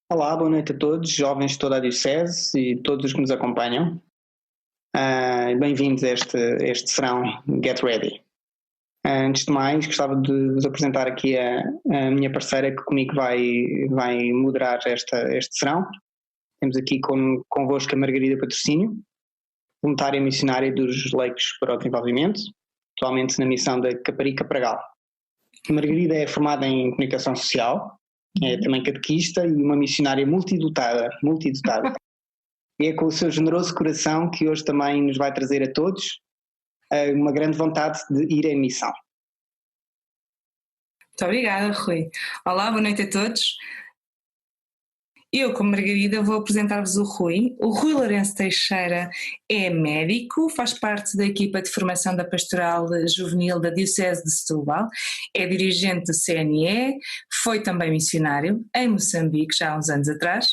Olá, boa noite a todos, jovens de toda a Diocese e todos os que nos acompanham. Bem-vindos a este serão Get Ready. Antes de mais, gostava de vos apresentar aqui a minha parceira que comigo vai moderar este serão. Temos aqui convosco a Margarida Patrocínio, voluntária missionária dos Leigos para o Desenvolvimento, atualmente na missão da Caparica Pragal. A Margarida é formada em Comunicação Social, é também catequista e uma missionária multidotada. E é com o seu generoso coração que hoje também nos vai trazer a todos uma grande vontade de ir em missão. Muito obrigada, Rui. Olá, boa noite a todos. Eu, como Margarida, vou apresentar-vos o Rui. O Rui Lourenço Teixeira é médico, faz parte da equipa de formação da Pastoral Juvenil da Diocese de Setúbal, é dirigente do CNE, foi também missionário em Moçambique, já há uns anos atrás.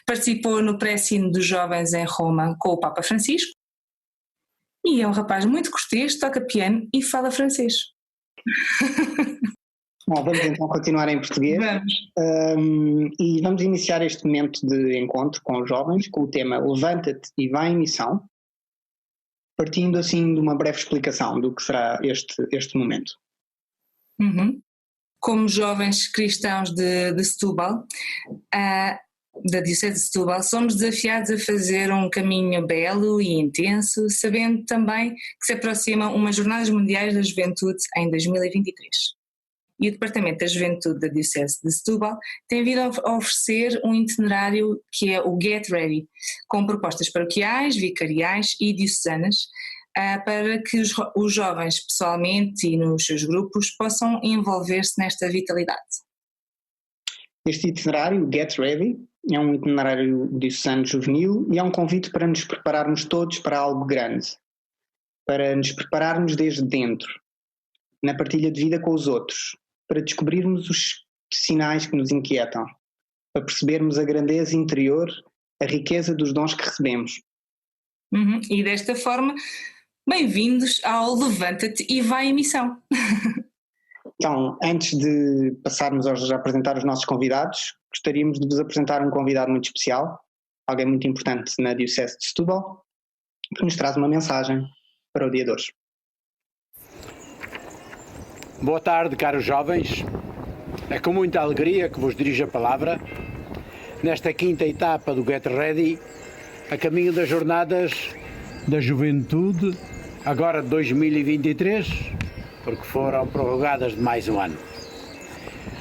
Participou no pré-sino dos jovens em Roma com o Papa Francisco e é um rapaz muito cortês, toca piano e fala francês. Bom, vamos então continuar em português. E vamos iniciar este momento de encontro com os jovens com o tema Levanta-te e vai em missão, partindo assim de uma breve explicação do que será este momento. Como jovens cristãos de Setúbal, da Diocese de Setúbal, somos desafiados a fazer um caminho belo e intenso, sabendo também que se aproximam umas Jornadas Mundiais da Juventude em 2023. E o Departamento da Juventude da Diocese de Setúbal tem vindo a oferecer um itinerário que é o Get Ready, com propostas paroquiais, vicariais e diocesanas, para que os jovens pessoalmente e nos seus grupos possam envolver-se nesta vitalidade. Este itinerário, Get Ready, é um itinerário diocesano juvenil e é um convite para nos prepararmos todos para algo grande, para nos prepararmos desde dentro, na partilha de vida com os outros, para descobrirmos os sinais que nos inquietam, para percebermos a grandeza interior, a riqueza dos dons que recebemos. E desta forma, bem-vindos ao Levanta-te e vai em missão. Então, antes de passarmos a apresentar os nossos convidados, gostaríamos de vos apresentar um convidado muito especial, alguém muito importante na Diocese de Setúbal, que nos traz uma mensagem para o dia de hoje. Boa tarde, caros jovens. É com muita alegria que vos dirijo a palavra nesta quinta etapa do Get Ready, a caminho das Jornadas da Juventude, agora de 2023, porque foram prorrogadas de mais um ano.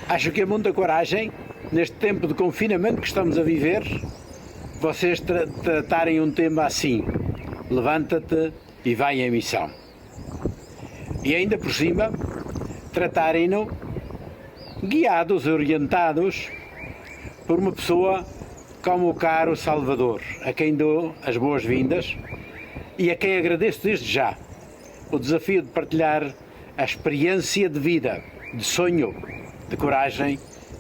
Acho que é muita coragem, neste tempo de confinamento que estamos a viver, vocês tratarem um tema assim: levanta-te e vai em missão. E ainda por cima, tratarem-no guiados, orientados por uma pessoa como o caro Salvador, a quem dou as boas-vindas e a quem agradeço desde já o desafio de partilhar a experiência de vida, de sonho, de coragem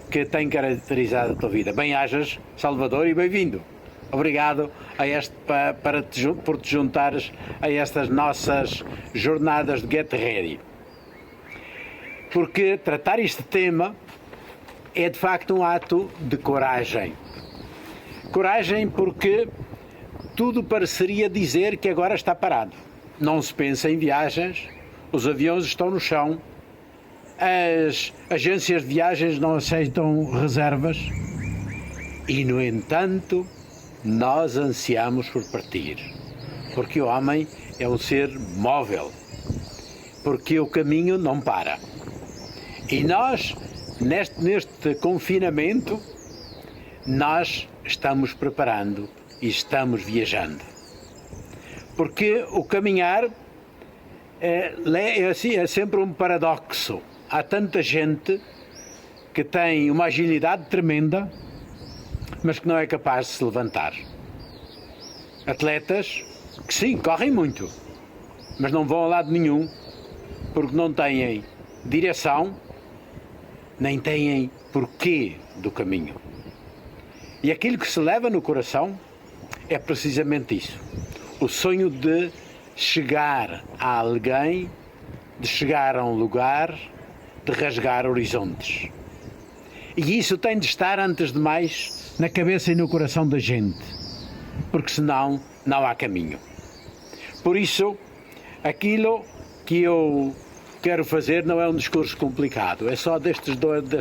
que tem caracterizado a tua vida. Bem-ajas, Salvador, e bem-vindo. Obrigado por te juntares a estas nossas jornadas de Get Ready. Porque tratar este tema é de facto um ato de coragem. Coragem porque tudo pareceria dizer que agora está parado. Não se pensa em viagens, os aviões estão no chão, as agências de viagens não aceitam reservas e, no entanto, nós ansiamos por partir. Porque o homem é um ser móvel, porque o caminho não para. E nós, neste confinamento, nós estamos preparando e estamos viajando. Porque o caminhar é sempre um paradoxo. Há tanta gente que tem uma agilidade tremenda, mas que não é capaz de se levantar. Atletas que sim, correm muito, mas não vão a lado nenhum, porque não têm direção, nem têm porquê do caminho. E aquilo que se leva no coração é precisamente isso. O sonho de chegar a alguém, de chegar a um lugar, de rasgar horizontes. E isso tem de estar, antes de mais, na cabeça e no coração da gente, porque senão não há caminho. Por isso, aquilo que eu quero fazer não é um discurso complicado, é só de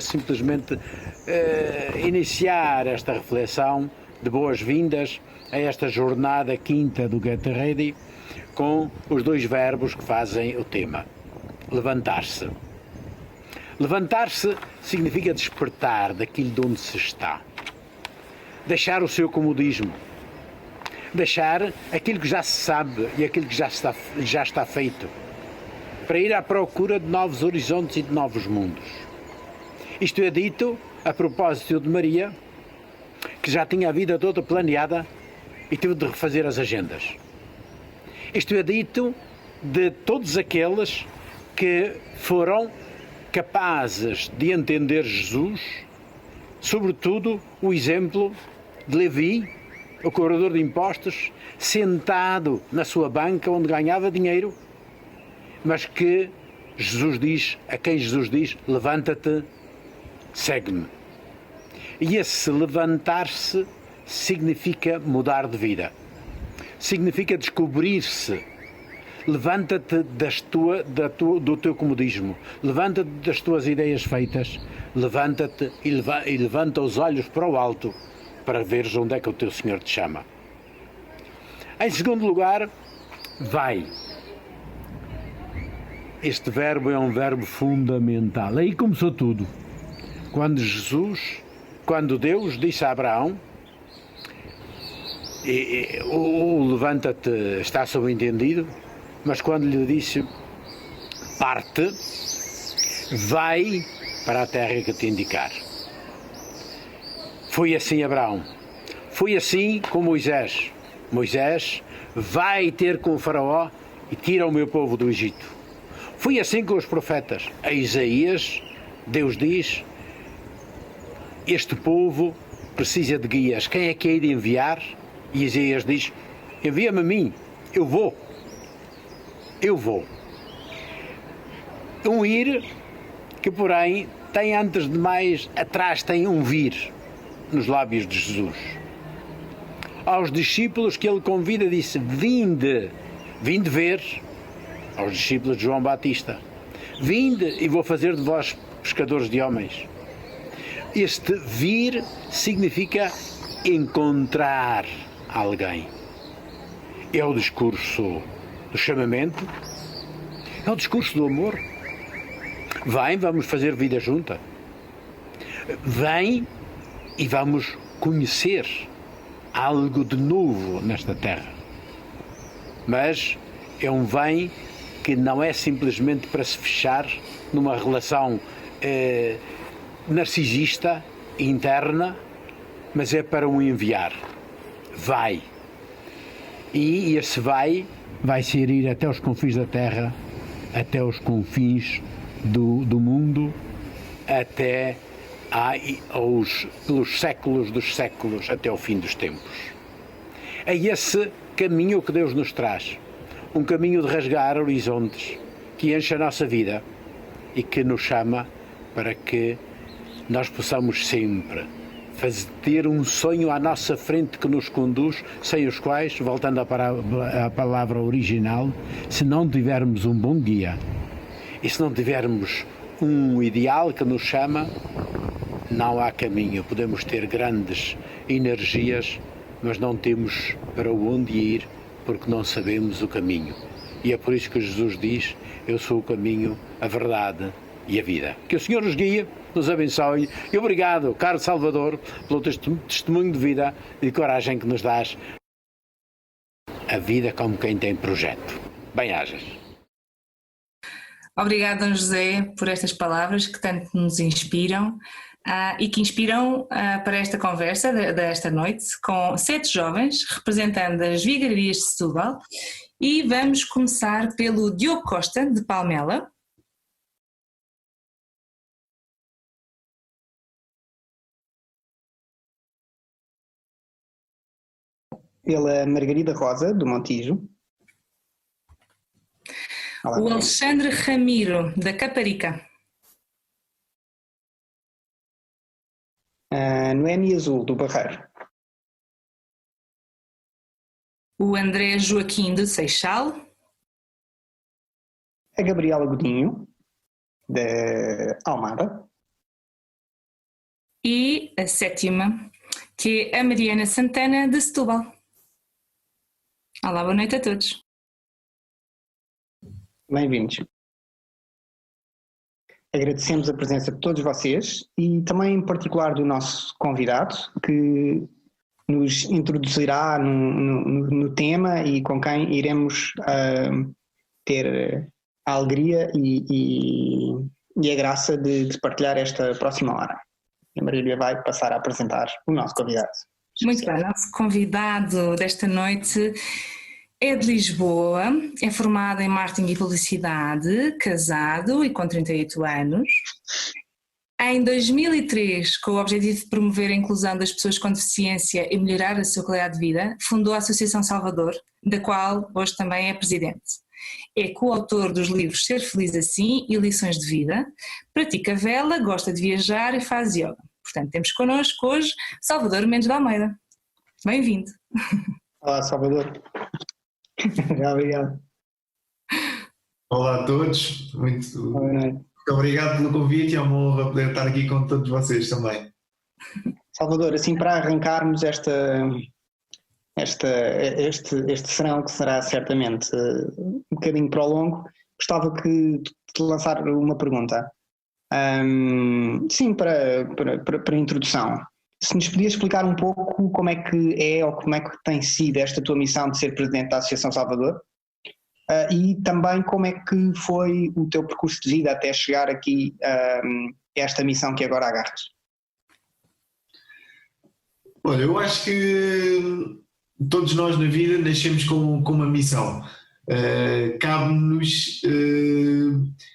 simplesmente iniciar esta reflexão de boas-vindas a esta jornada quinta do Get Ready, com os dois verbos que fazem o tema. Levantar-se. Levantar-se significa despertar daquilo de onde se está. Deixar o seu comodismo. Deixar aquilo que já se sabe e aquilo que já está feito. Para ir à procura de novos horizontes e de novos mundos. Isto é dito a propósito de Maria, que já tinha a vida toda planeada e teve de refazer as agendas. Isto é dito de todos aqueles que foram capazes de entender Jesus, sobretudo o exemplo de Levi, o cobrador de impostos, sentado na sua banca onde ganhava dinheiro, mas que a quem Jesus diz, levanta-te, segue-me. E esse levantar-se significa mudar de vida, significa descobrir-se. Levanta-te do teu comodismo, levanta-te das tuas ideias feitas, levanta-te e levanta os olhos para o alto para veres onde é que o teu Senhor te chama. Em segundo lugar, vai. Este verbo é um verbo fundamental. Aí começou tudo. Quando Deus disse a Abraão, o levanta-te está subentendido, mas quando lhe disse parte, vai para a terra que te indicar. Foi assim Abraão. Foi assim com Moisés. Moisés vai ter com o faraó e tira o meu povo do Egito. Foi assim com os profetas. A Isaías, Deus diz, este povo precisa de guias. Quem é que hei de enviar? E Isaías diz, envia-me a mim, eu vou. Eu vou. Um ir que, porém, tem antes de mais, atrás tem um vir nos lábios de Jesus. Aos discípulos que ele convida, disse, vinde ver, aos discípulos de João Batista, vinde e vou fazer de vós pescadores de homens. Este vir significa encontrar alguém. É o discurso do chamamento, é o discurso do amor. Vem, vamos fazer vida junta. Vem e vamos conhecer algo de novo nesta terra. Mas é um vem que não é simplesmente para se fechar numa relação narcisista, interna, mas é para um enviar. Vai. E esse vai ser ir até os confins da terra, até os confins do mundo, até pelos séculos dos séculos, até o fim dos tempos. É esse caminho que Deus nos traz, um caminho de rasgar horizontes, que enche a nossa vida e que nos chama para que nós possamos sempre ter um sonho à nossa frente que nos conduz, sem os quais, voltando à palavra original, se não tivermos um bom guia e se não tivermos um ideal que nos chama, não há caminho. Podemos ter grandes energias, mas não temos para onde ir, porque não sabemos o caminho. E é por isso que Jesus diz, eu sou o caminho, a verdade e a vida. Que o Senhor nos guie, nos abençoe e obrigado, caro Salvador, pelo testemunho de vida e de coragem que nos dás. A vida como quem tem projeto. Bem-ajas. Obrigada, Dom José, por estas palavras que tanto nos inspiram e que inspiram para esta conversa desta noite com 7 jovens representando as vigarias de Setúbal, e vamos começar pelo Diogo Costa, de Palmela. Pela Margarida Rosa, do Montijo. Olá, o Alexandre Ramiro, da Caparica. Noemi Azul, do Barreiro. O André Joaquim do Seixal. A Gabriela Godinho, da Almada. E a sétima, que é a Mariana Santana, de Setúbal. Olá, boa noite a todos. Bem-vindos. Agradecemos a presença de todos vocês e também em particular do nosso convidado, que nos introduzirá no tema e com quem iremos ter a alegria e a graça de partilhar esta próxima hora. A Marília vai passar a apresentar o nosso convidado. Muito bem, nosso convidado desta noite é de Lisboa, é formado em marketing e publicidade, casado e com 38 anos. Em 2003, com o objetivo de promover a inclusão das pessoas com deficiência e melhorar a sua qualidade de vida, fundou a Associação Salvador, da qual hoje também é presidente. É coautor dos livros Ser Feliz Assim e Lições de Vida, pratica vela, gosta de viajar e faz yoga. Portanto, temos connosco hoje Salvador Mendes de Almeida. Bem-vindo. Olá, Salvador. Obrigado. Olá a todos, muito obrigado pelo convite, é uma honra poder estar aqui com todos vocês também. Salvador, assim para arrancarmos este serão, que será certamente um bocadinho prolongo, gostava de te lançar uma pergunta. Sim, para a introdução. Se nos podias explicar um pouco como é que é ou como é que tem sido esta tua missão de ser presidente da Associação Salvador e também como é que foi o teu percurso de vida até chegar aqui a esta missão que agora agarras. Olha, eu acho que todos nós na vida nascemos com uma missão. Cabe-nos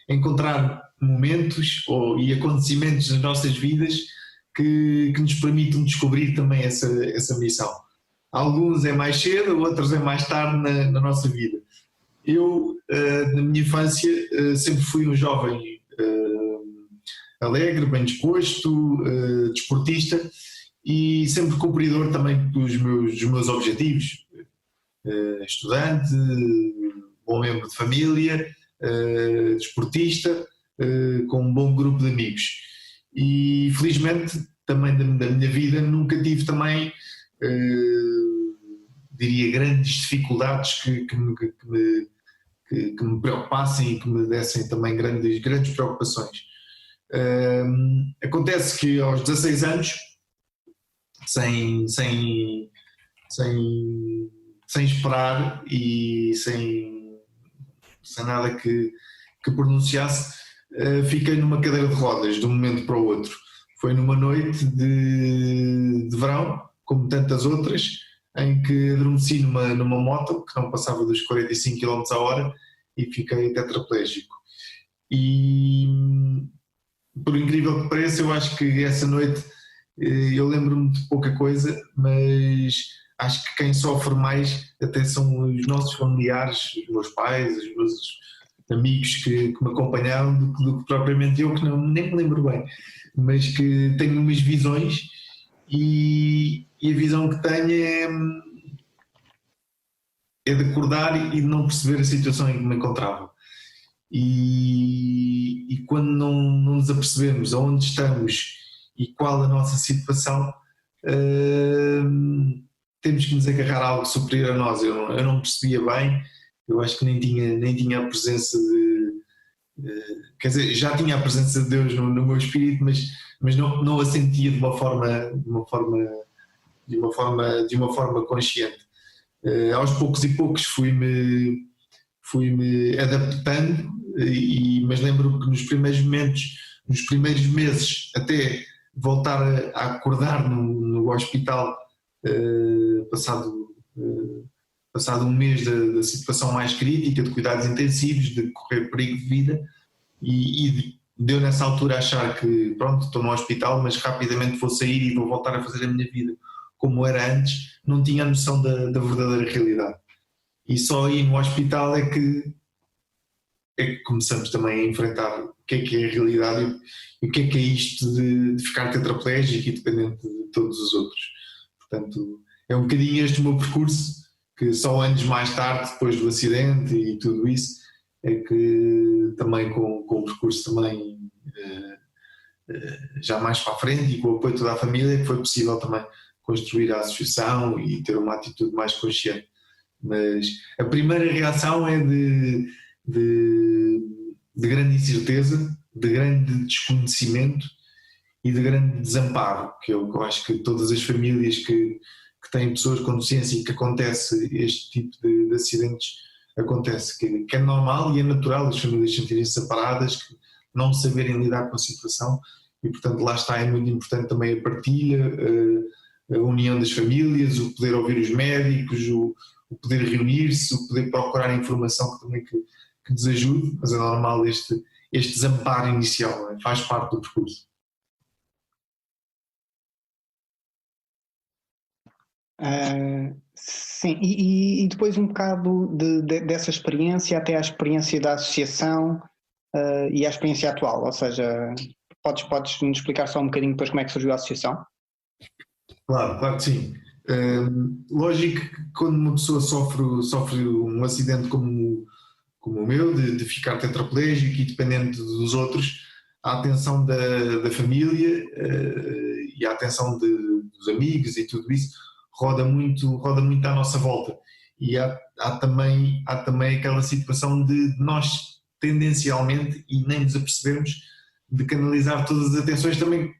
encontrar momentos e acontecimentos nas nossas vidas que nos permitam descobrir também essa missão. Alguns é mais cedo, outros é mais tarde na nossa vida. Eu, na minha infância, sempre fui um jovem alegre, bem disposto, desportista e sempre cumpridor também dos meus objetivos. Estudante, bom membro de família, desportista, com um bom grupo de amigos. E felizmente também da minha vida nunca tive também, diria, grandes dificuldades que me preocupassem e que me dessem também grandes preocupações. Acontece que aos 16 anos, sem esperar e sem nada que pronunciasse, fiquei numa cadeira de rodas de um momento para o outro. Foi numa noite de verão, como tantas outras, em que adormeci numa moto que não passava dos 45 km/h e fiquei tetraplégico. E, por incrível que pareça, eu acho que essa noite eu lembro-me de pouca coisa, mas acho que quem sofre mais até são os nossos familiares, os meus pais, os meus amigos que me acompanharam do que propriamente eu, que nem me lembro bem, mas que tenho umas visões e a visão que tenho é de acordar e de não perceber a situação em que me encontrava. E quando não nos apercebemos aonde estamos e qual a nossa situação, temos que nos agarrar a algo superior a nós. Eu não percebia bem. Eu acho que nem tinha a presença quer dizer, já tinha a presença de Deus no meu espírito, mas não a sentia de uma forma consciente. Aos poucos e poucos fui-me adaptando, mas lembro que nos primeiros momentos, nos primeiros meses, até voltar a acordar no hospital, passado um mês da situação mais crítica, de cuidados intensivos, de correr perigo de vida, e deu nessa altura a achar que pronto, estou no hospital, mas rapidamente vou sair e vou voltar a fazer a minha vida como era antes. Não tinha a noção da verdadeira realidade. E só aí no hospital é que começamos também a enfrentar é a realidade e o que é isto de ficar tetraplégico e dependente de todos os outros. Portanto, é um bocadinho este o meu percurso, que só anos mais tarde, depois do acidente e tudo isso, é que também com o percurso também já mais para a frente e com o apoio de toda a família, que foi possível também construir a associação e ter uma atitude mais consciente. Mas a primeira reação é de grande incerteza, de grande desconhecimento e de grande desamparo, que eu acho que todas as famílias que têm pessoas com deficiência e que acontece este tipo de acidentes, acontece, que é normal e é natural as famílias sentirem-se separadas, que não saberem lidar com a situação e, portanto, lá está, é muito importante também a partilha, a união das famílias, o poder ouvir os médicos, o poder reunir-se, o poder procurar informação que também que nos ajude, mas é normal este desamparo inicial, não é? Faz parte do percurso. Sim, e depois um bocado dessa experiência até à experiência da associação e à experiência atual, ou seja, podes nos explicar só um bocadinho depois como é que surgiu a associação? Claro que sim. Lógico que quando uma pessoa sofre um acidente como o meu, de ficar tetraplégico e dependente dos outros, a atenção da família e a atenção dos amigos e tudo isso roda muito à nossa volta. E há também aquela situação de nós tendencialmente, e nem nos apercebermos, de canalizar todas as atenções também,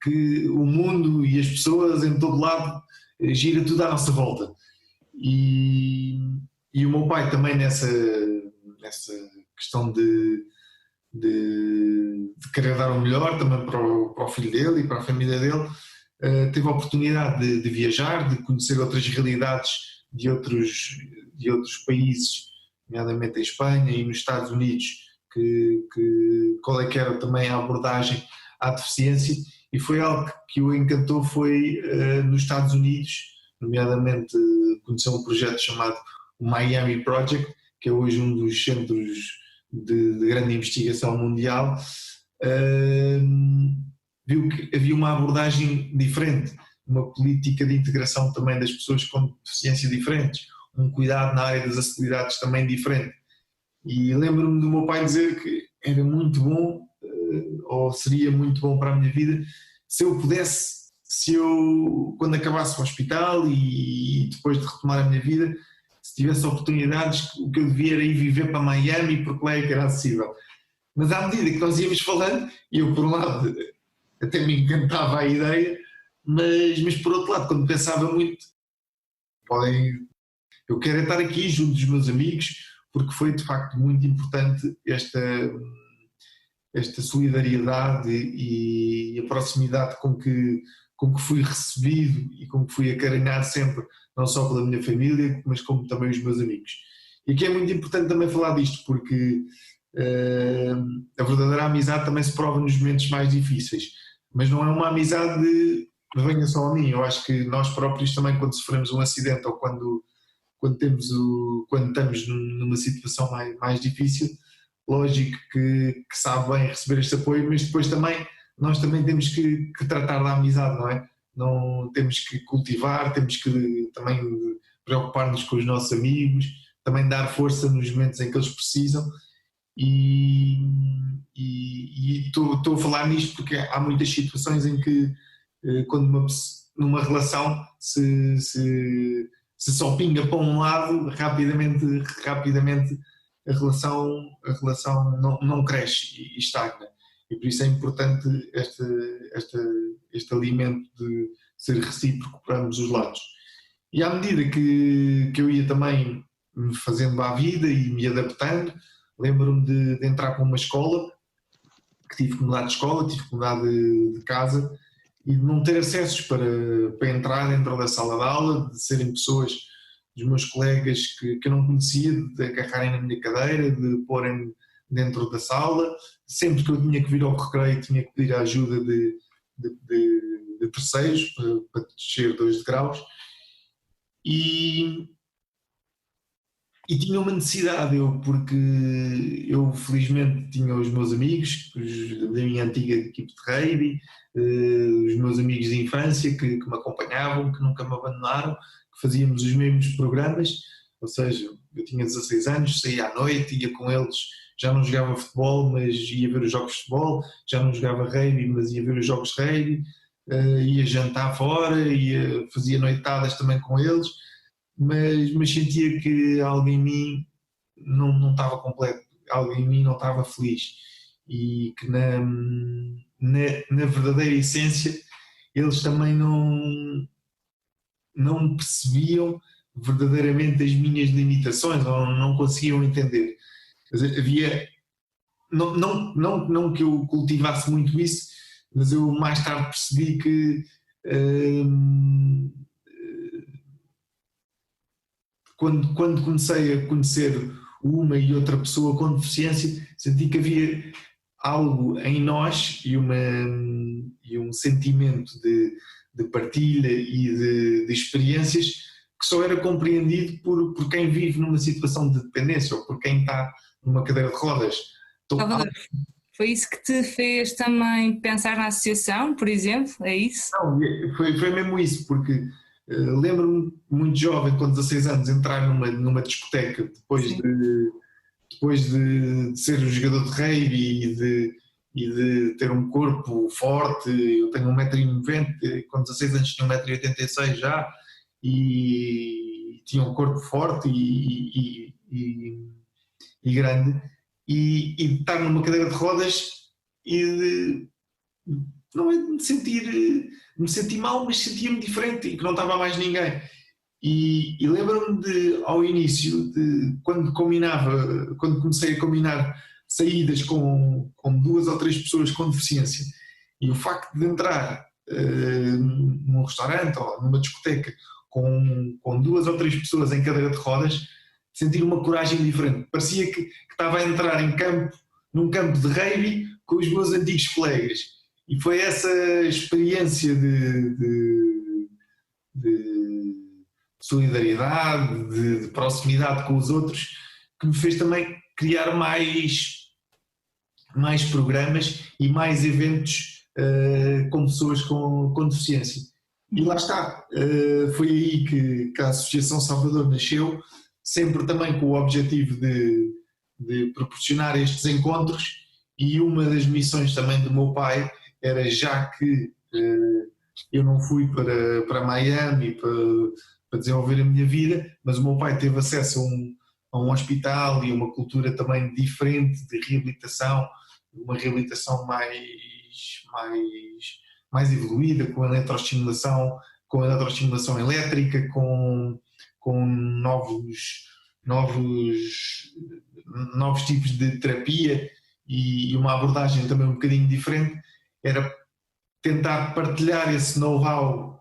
que o mundo e as pessoas em todo lado gira tudo à nossa volta. E o meu pai também nessa questão de querer dar o melhor também para o filho dele e para a família dele, teve a oportunidade de viajar, de conhecer outras realidades de outros países, nomeadamente em Espanha e nos Estados Unidos, qual é que era também a abordagem à deficiência, e foi algo que o encantou, foi nos Estados Unidos, nomeadamente conheceu um projeto chamado o Miami Project, que é hoje um dos centros de grande investigação mundial. Viu que havia uma abordagem diferente, uma política de integração também das pessoas com deficiência diferentes, um cuidado na área das acessibilidades também diferente. E lembro-me do meu pai dizer que era muito bom, ou seria muito bom para a minha vida, se eu pudesse, quando acabasse o hospital e depois de retomar a minha vida, se tivesse oportunidades, o que eu devia era ir viver para Miami, porque lá é que era acessível. Mas à medida que nós íamos falando, e eu por um lado até me encantava a ideia, mas por outro lado, quando pensava muito, eu quero estar aqui junto dos meus amigos, porque foi de facto muito importante esta solidariedade e a proximidade com que fui recebido e com que fui acarinhado sempre, não só pela minha família, mas como também os meus amigos. E aqui é muito importante também falar disto, porque a verdadeira amizade também se prova nos momentos mais difíceis, mas não é uma amizade de venha só a mim. Eu acho que nós próprios também, quando sofremos um acidente ou quando estamos numa situação mais difícil, lógico que sabe bem receber este apoio, mas depois nós também temos que tratar da amizade, não é? Não, temos que cultivar, temos que também preocupar-nos com os nossos amigos, também dar força nos momentos em que eles precisam. E estou a falar nisto porque há muitas situações em que quando numa relação se só pinga para um lado, rapidamente a relação não cresce e estagna. E por isso é importante este alimento de ser recíproco para ambos os lados. E à medida que eu ia também me fazendo à vida e me adaptando, lembro-me de entrar para uma escola, que tive que mudar de escola, tive que mudar de casa, e de não ter acessos para entrar dentro da sala de aula, de serem pessoas dos meus colegas que eu não conhecia, de agarrarem na minha cadeira, de porem dentro da sala. Sempre que eu tinha que vir ao recreio tinha que pedir a ajuda de terceiros para descer 2 degraus. E E tinha uma necessidade, porque eu felizmente tinha os meus amigos, da minha antiga equipe de rugby, os meus amigos de infância que me acompanhavam, que nunca me abandonaram, que fazíamos os mesmos programas, ou seja, eu tinha 16 anos, saía à noite, ia com eles, já não jogava futebol, mas ia ver os jogos de futebol, já não jogava rugby, mas ia ver os jogos de rugby, ia jantar fora, fazia noitadas também com eles, mas sentia que algo em mim não estava completo, algo em mim não estava feliz, e que na verdadeira essência eles também não percebiam verdadeiramente as minhas limitações, ou não conseguiam entender. Havia, não que eu cultivasse muito isso, mas eu mais tarde percebi que quando comecei a conhecer uma e outra pessoa com deficiência, senti que havia algo em nós e um sentimento de partilha e de experiências que só era compreendido por quem vive numa situação de dependência ou por quem está numa cadeira de rodas. Salvador, foi isso que te fez também pensar na associação, por exemplo? É isso? Não, foi mesmo isso, porque lembro-me muito jovem, com 16 anos, entrar numa discoteca depois de ser um jogador de rugby e de ter um corpo forte. Eu tenho 1,90m, com 16 anos tinha 1,86m já, e tinha um corpo forte e grande, e estar numa cadeira de rodas e não é de me sentir mal, mas sentia-me diferente e que não estava mais ninguém. E lembro-me ao início, quando comecei a combinar saídas com 2 ou 3 pessoas com deficiência, e o facto de entrar num restaurante ou numa discoteca com 2 ou 3 pessoas em cadeira de rodas, sentir uma coragem diferente. Parecia que estava a entrar num campo de rugby com os meus antigos colegas. E foi essa experiência de solidariedade, de proximidade com os outros, que me fez também criar mais programas e mais eventos com pessoas com deficiência. E lá está, foi aí que a Associação Salvador nasceu, sempre também com o objetivo de proporcionar estes encontros, e uma das missões também do meu pai era, já que eu não fui para Miami para desenvolver a minha vida, mas o meu pai teve acesso a um hospital e uma cultura também diferente de reabilitação, uma reabilitação mais evoluída, com eletroestimulação elétrica, com novos tipos de terapia e uma abordagem também um bocadinho diferente. Era tentar partilhar esse know-how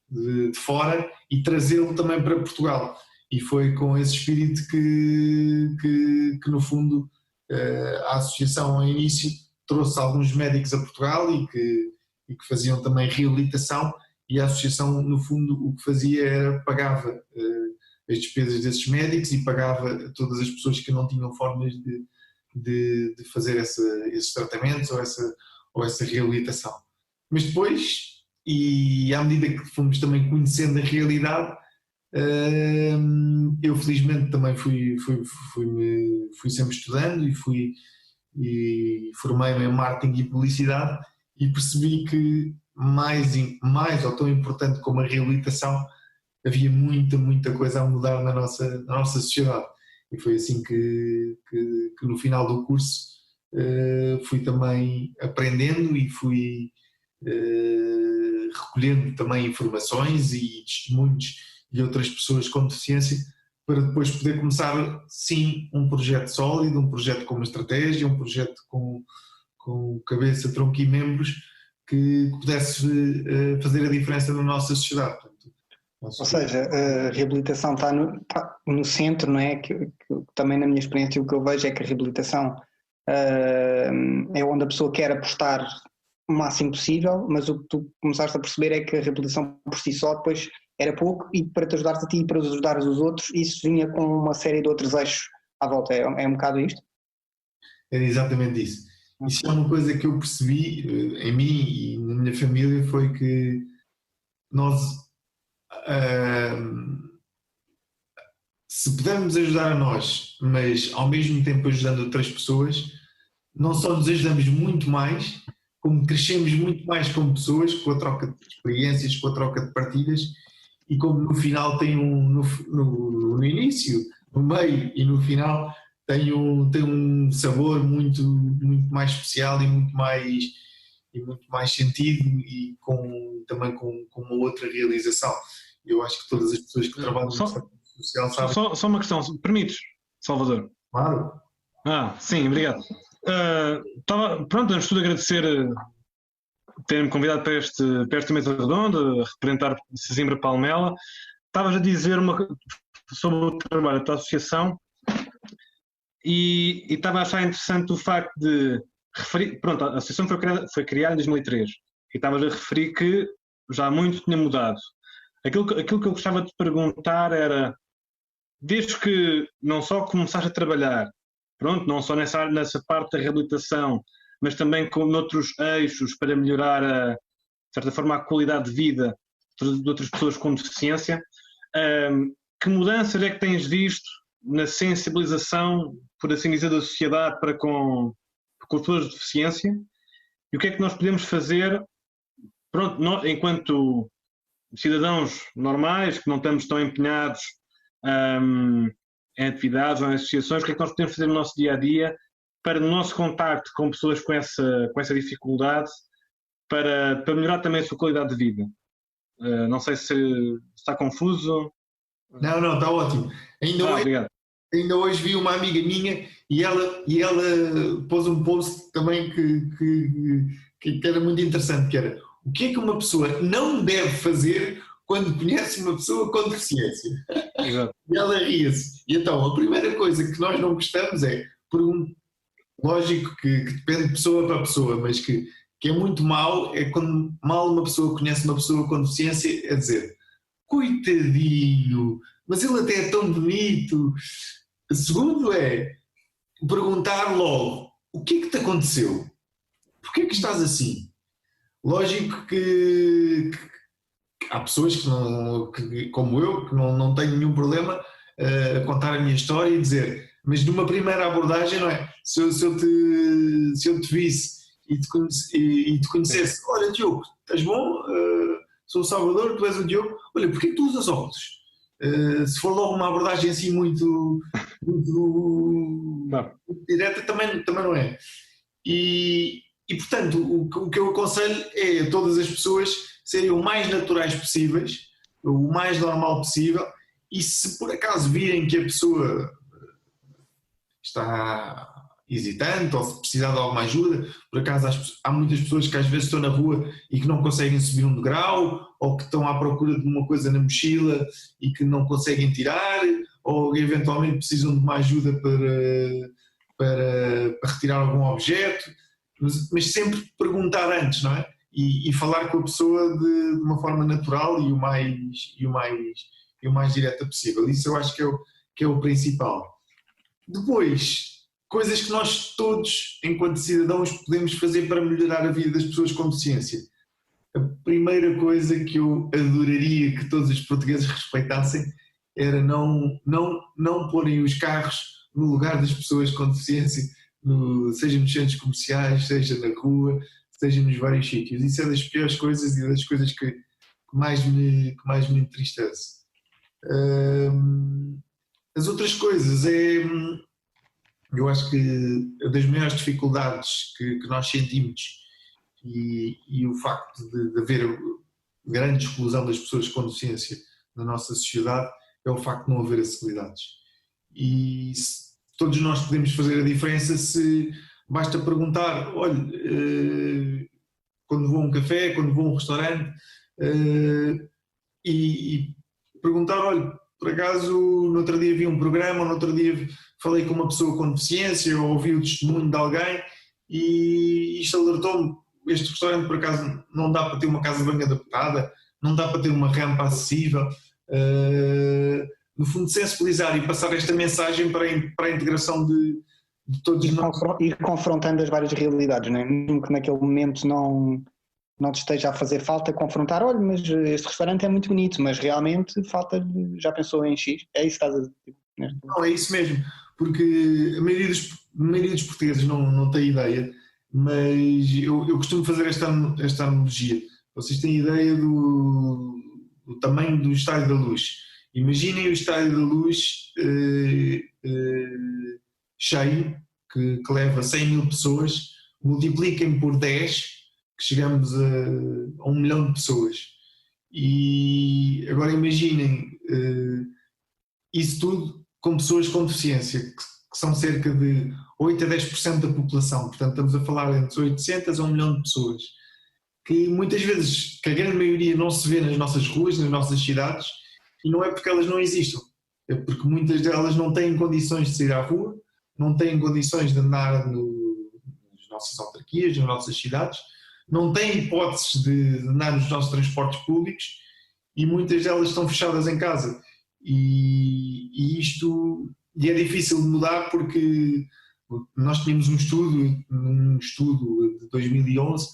de fora e trazê-lo também para Portugal. E foi com esse espírito que no fundo, a associação ao início trouxe alguns médicos a Portugal e que faziam também reabilitação, e a associação no fundo o que fazia era pagava as despesas desses médicos e pagava todas as pessoas que não tinham formas de fazer esses tratamentos ou essa reabilitação. Mas depois, e à medida que fomos também conhecendo a realidade, eu felizmente também fui sempre estudando e formei-me em marketing e publicidade, e percebi que mais ou tão importante como a reabilitação, havia muita coisa a mudar na nossa sociedade. E foi assim que no final do curso fui também aprendendo e fui recolhendo também informações e testemunhos de outras pessoas com deficiência, para depois poder começar, sim, um projeto sólido, um projeto com uma estratégia, um projeto com cabeça, tronco e membros, que pudesse fazer a diferença na nossa sociedade. Ou seja, a reabilitação está no centro, não é? Que também na minha experiência o que eu vejo é que a reabilitação é onde a pessoa quer apostar o máximo possível, mas o que tu começaste a perceber é que a reabilitação por si só depois era pouco, e para te ajudares a ti e para ajudares os outros, isso vinha com uma série de outros eixos à volta. É um bocado isto? Era exatamente isso. Isso é uma coisa que eu percebi em mim e na minha família, foi que nós, se pudermos ajudar a nós, mas ao mesmo tempo ajudando outras pessoas, não só nos ajudamos muito mais, como crescemos muito mais como pessoas, com a troca de experiências, com a troca de partilhas, e como no final tem no início, no meio e no final tem um sabor muito mais especial e muito mais sentido, e também com uma outra realização. Eu acho que todas as pessoas que trabalham no setor social sabem. Só uma questão, permites, Salvador? Claro. Sim, obrigado. Pronto, antes de tudo agradecer ter-me convidado para esta mesa redonda, a representar Sesimbra Palmela. Estavas a dizer sobre o trabalho da associação e estava a achar interessante o facto de referir, pronto, a associação foi criada em 2003 e estavas a referir que já muito tinha mudado. Aquilo que eu gostava de perguntar era, desde que não só começaste a trabalhar, pronto, não só nessa parte da reabilitação, mas também com outros eixos para melhorar, de certa forma, a qualidade de vida de outras pessoas com deficiência, que mudanças é que tens visto na sensibilização, por assim dizer, da sociedade para com as pessoas de deficiência, e o que é que nós podemos fazer, pronto, nós, enquanto cidadãos normais, que não estamos tão empenhados em atividades ou em associações, o que é que nós podemos fazer no nosso dia-a-dia para, no nosso contacto com pessoas com essa dificuldade, para melhorar também a sua qualidade de vida? Não sei se está confuso. Não, está ótimo. Ainda hoje vi uma amiga minha e ela pôs um post também que era muito interessante, que era: o que é que uma pessoa não deve fazer quando conhece uma pessoa com deficiência? Exato. E ela ria-se. E então, a primeira coisa que nós não gostamos é, lógico que depende de pessoa para pessoa, mas que é muito mau, é quando mal uma pessoa conhece uma pessoa com deficiência, é dizer: coitadinho, mas ele até é tão bonito. O segundo é perguntar logo: o que é que te aconteceu? Porquê é que estás assim? Lógico que há pessoas que como eu, que não tenho nenhum problema a contar a minha história e dizer, mas numa primeira abordagem, não é? Se eu te visse e te conhecesse: olha, Diogo, estás bom? Sou o Salvador, tu és o Diogo, olha, porquê que tu usas óculos? Se for logo uma abordagem assim muito direta, também não é. E portanto, o que eu aconselho é a todas as pessoas serem o mais naturais possíveis, o mais normal possível, e se por acaso virem que a pessoa está hesitante ou se precisar de alguma ajuda, por acaso há muitas pessoas que às vezes estão na rua e que não conseguem subir um degrau, ou que estão à procura de uma coisa na mochila e que não conseguem tirar, ou eventualmente precisam de uma ajuda para retirar algum objeto, mas sempre perguntar antes, não é? E falar com a pessoa de uma forma natural e o mais direta possível. Isso eu acho que é o principal. Depois, coisas que nós todos, enquanto cidadãos, podemos fazer para melhorar a vida das pessoas com deficiência. A primeira coisa que eu adoraria que todos os portugueses respeitassem era não porem os carros no lugar das pessoas com deficiência, seja nos centros comerciais, seja na rua, seja nos vários sítios. Isso é das piores coisas e das coisas que mais me entristece. As outras coisas eu acho que das maiores dificuldades que nós sentimos e o facto de haver grande exclusão das pessoas com deficiência na nossa sociedade é o facto de não haver acessibilidades. E todos nós podemos fazer a diferença se basta perguntar: olha, quando vou a um café, quando vou a um restaurante, e perguntar: olha, por acaso no outro dia vi um programa, ou no outro dia falei com uma pessoa com deficiência, ou ouvi o testemunho de alguém e isto alertou-me: este restaurante por acaso não dá para ter uma casa de banho adaptada, não dá para ter uma rampa acessível. No fundo, sensibilizar e passar esta mensagem para a integração de todos nós. Ir confrontando as várias realidades, não é? Mesmo que naquele momento não te esteja a fazer falta confrontar, olha, mas este restaurante é muito bonito, mas realmente falta, já pensou em X? É isso que estás a dizer? Não, é isso mesmo, porque a maioria dos portugueses não tem ideia, mas eu costumo fazer esta analogia. Vocês têm ideia do tamanho do Estádio da Luz. Imaginem o Estádio da Luz cheio, que leva 100.000 pessoas, multipliquem por 10, que chegamos a 1 milhão de pessoas. E agora imaginem isso tudo com pessoas com deficiência, que são cerca de 8 a 10% da população. Portanto, estamos a falar entre 800 a 1 milhão de pessoas, que muitas vezes, que a grande maioria não se vê nas nossas ruas, nas nossas cidades, e não é porque elas não existam, é porque muitas delas não têm condições de sair à rua, não têm condições de andar nas nossas autarquias, nas nossas cidades, não têm hipóteses de andar nos nossos transportes públicos, e muitas delas estão fechadas em casa. E é difícil de mudar, porque nós tínhamos um estudo de 2011,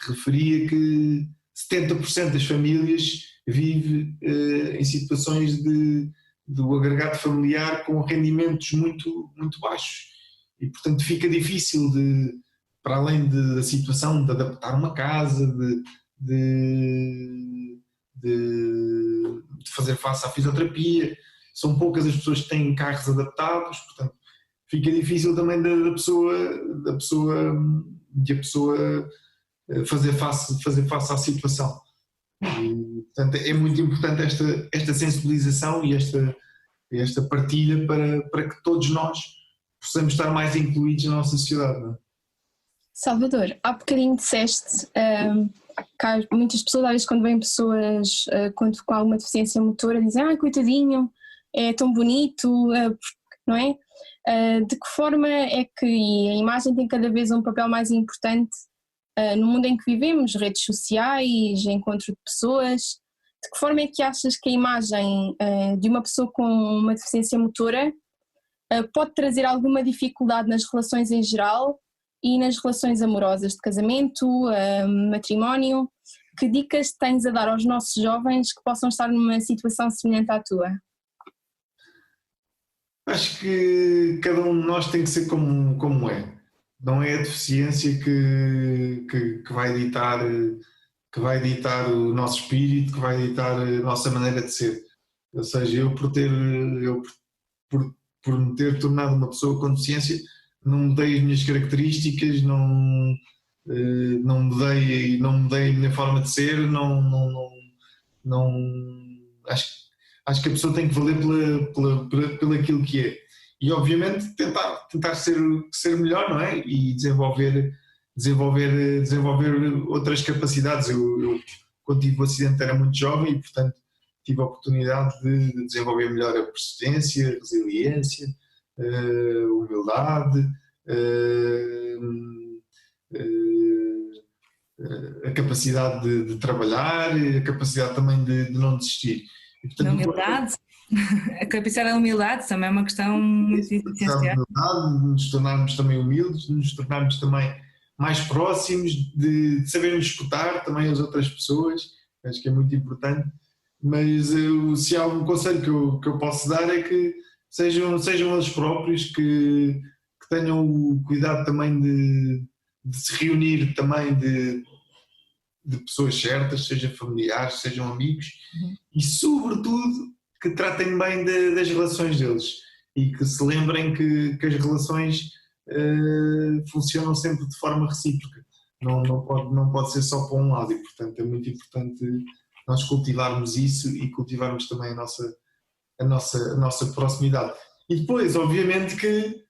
referia que 70% das famílias vive em situações do agregado familiar com rendimentos muito, muito baixos, e portanto fica difícil para além da situação de adaptar uma casa, de fazer face à fisioterapia. São poucas as pessoas que têm carros adaptados, portanto fica difícil também da pessoa fazer face à situação. E, portanto, é muito importante esta sensibilização e esta partilha para que todos nós possamos estar mais incluídos na nossa sociedade. Não é? Salvador, há bocadinho disseste que muitas pessoas, às vezes, quando vêm pessoas com alguma deficiência motora, dizem: coitadinho, é tão bonito, não é? De que forma é que a imagem tem cada vez um papel mais importante no mundo em que vivemos, redes sociais, encontro de pessoas? De que forma é que achas que a imagem de uma pessoa com uma deficiência motora pode trazer alguma dificuldade nas relações em geral e nas relações amorosas, de casamento, matrimónio? Que dicas tens a dar aos nossos jovens que possam estar numa situação semelhante à tua? Acho que cada um de nós tem que ser como é. Não é a deficiência que vai ditar o nosso espírito, que vai ditar a nossa maneira de ser. Ou seja, eu por me ter tornado uma pessoa com deficiência, não mudei as minhas características, não mudei a minha forma de ser, acho que a pessoa tem que valer pelo aquilo que é. E obviamente tentar ser melhor, não é? E desenvolver outras capacidades. Eu quando tive o acidente era muito jovem e portanto tive a oportunidade de desenvolver melhor a persistência, a resiliência, a humildade, a capacidade de trabalhar, a capacidade também de não desistir. E, portanto, a humildade, a capacidade da humildade também é uma questão muito essencial. De nos tornarmos também humildes, de nos tornarmos também mais próximos, de sabermos escutar também as outras pessoas, acho que é muito importante. Mas se há um conselho que eu posso dar é que sejam eles próprios, que tenham o cuidado também de se reunir também de pessoas certas, sejam familiares, sejam amigos, e sobretudo que tratem bem das relações deles e que se lembrem que as relações funcionam sempre de forma recíproca, não pode ser só para um lado, e portanto é muito importante nós cultivarmos isso e cultivarmos também a nossa proximidade. E depois, obviamente que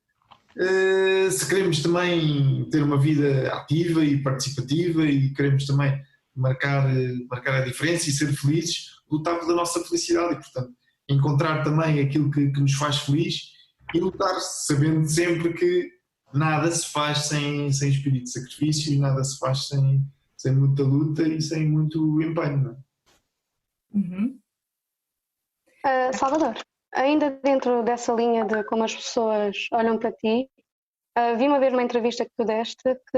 se queremos também ter uma vida ativa e participativa e queremos também marcar a diferença e ser felizes, lutar pela nossa felicidade e, portanto, encontrar também aquilo que nos faz feliz e lutar sabendo sempre que nada se faz sem espírito de sacrifício e nada se faz sem muita luta e sem muito empenho, não é? Uhum. Salvador, ainda dentro dessa linha de como as pessoas olham para ti, vi uma vez numa entrevista que tu deste que